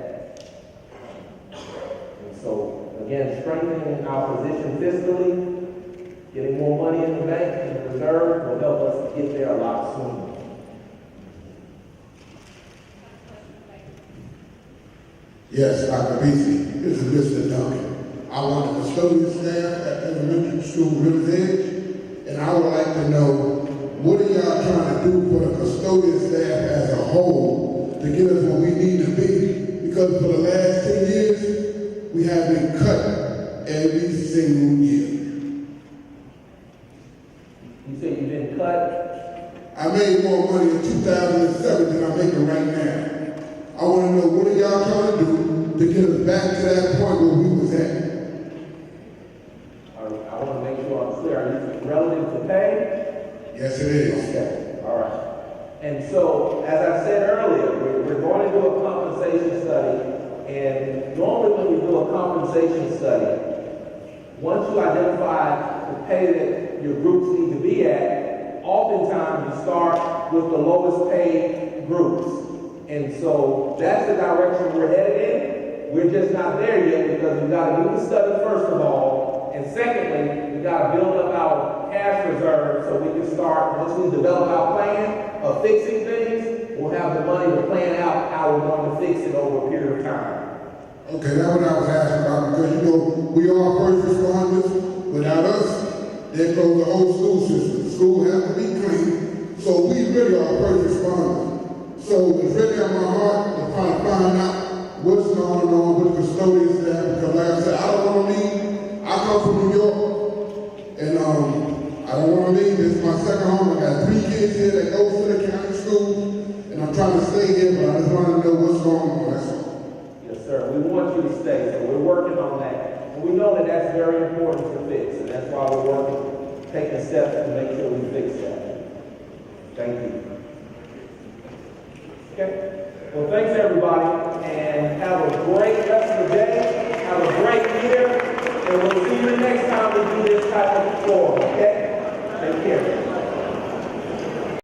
Speaker 2: And so, again, strengthening our position fiscally, Getting more money in the bank and the reserve will help us get there a lot sooner.
Speaker 5: Yes, Dr. Beasley, this is Mr. Duncan. I want the custodial staff at elementary school Rivers Edge, and I would like to know, what are y'all trying to do for the custodial staff as a whole to get us where we need to be? Because for the last 10 years, we have been cut every single year.
Speaker 2: You say you've been cut?
Speaker 5: I made more money in 2007 than I'm making right now. I want to know, what are y'all trying to do to get us back to that point where we was at?
Speaker 2: I want to make sure I'm clear. Are you relative to pay?
Speaker 5: Yes, it is.
Speaker 2: Okay, all right. And so, as I said earlier, we're going to do a compensation study, and normally when we do a compensation study, once you identify the pay that your groups need to be at, oftentimes you start with the lowest paid groups. And so that's the direction we're headed in. We're just not there yet because we've got to do the study first of all. And secondly, we've got to build up our cash reserve so we can start, once we develop our plan of fixing things, we'll have the money to plan out how we're going to fix it over a period of time.
Speaker 5: Okay, that's what I was asking about, because you know, we are first responders. Without us, there goes the whole school system. The school has to be clean. So we really are first responders. So it's really on my heart to try to find out what's going on with the custodial staff, because like I said, I don't want to leave. I come from New York, and I don't want to leave. This is my second home. I got 3 kids here that go to the county school, and I'm trying to stay here, but I just want to know what's going on. That's all.
Speaker 2: Yes, sir. We want you to stay, so we're working on that. And we know that that's very important to fix, and that's why we're working, taking steps to make sure we fix that. Thank you. Okay. Well, thanks everybody, and have a great rest of the day. Have a great year, and we'll see you the next time we do this type of forum, okay? Take care.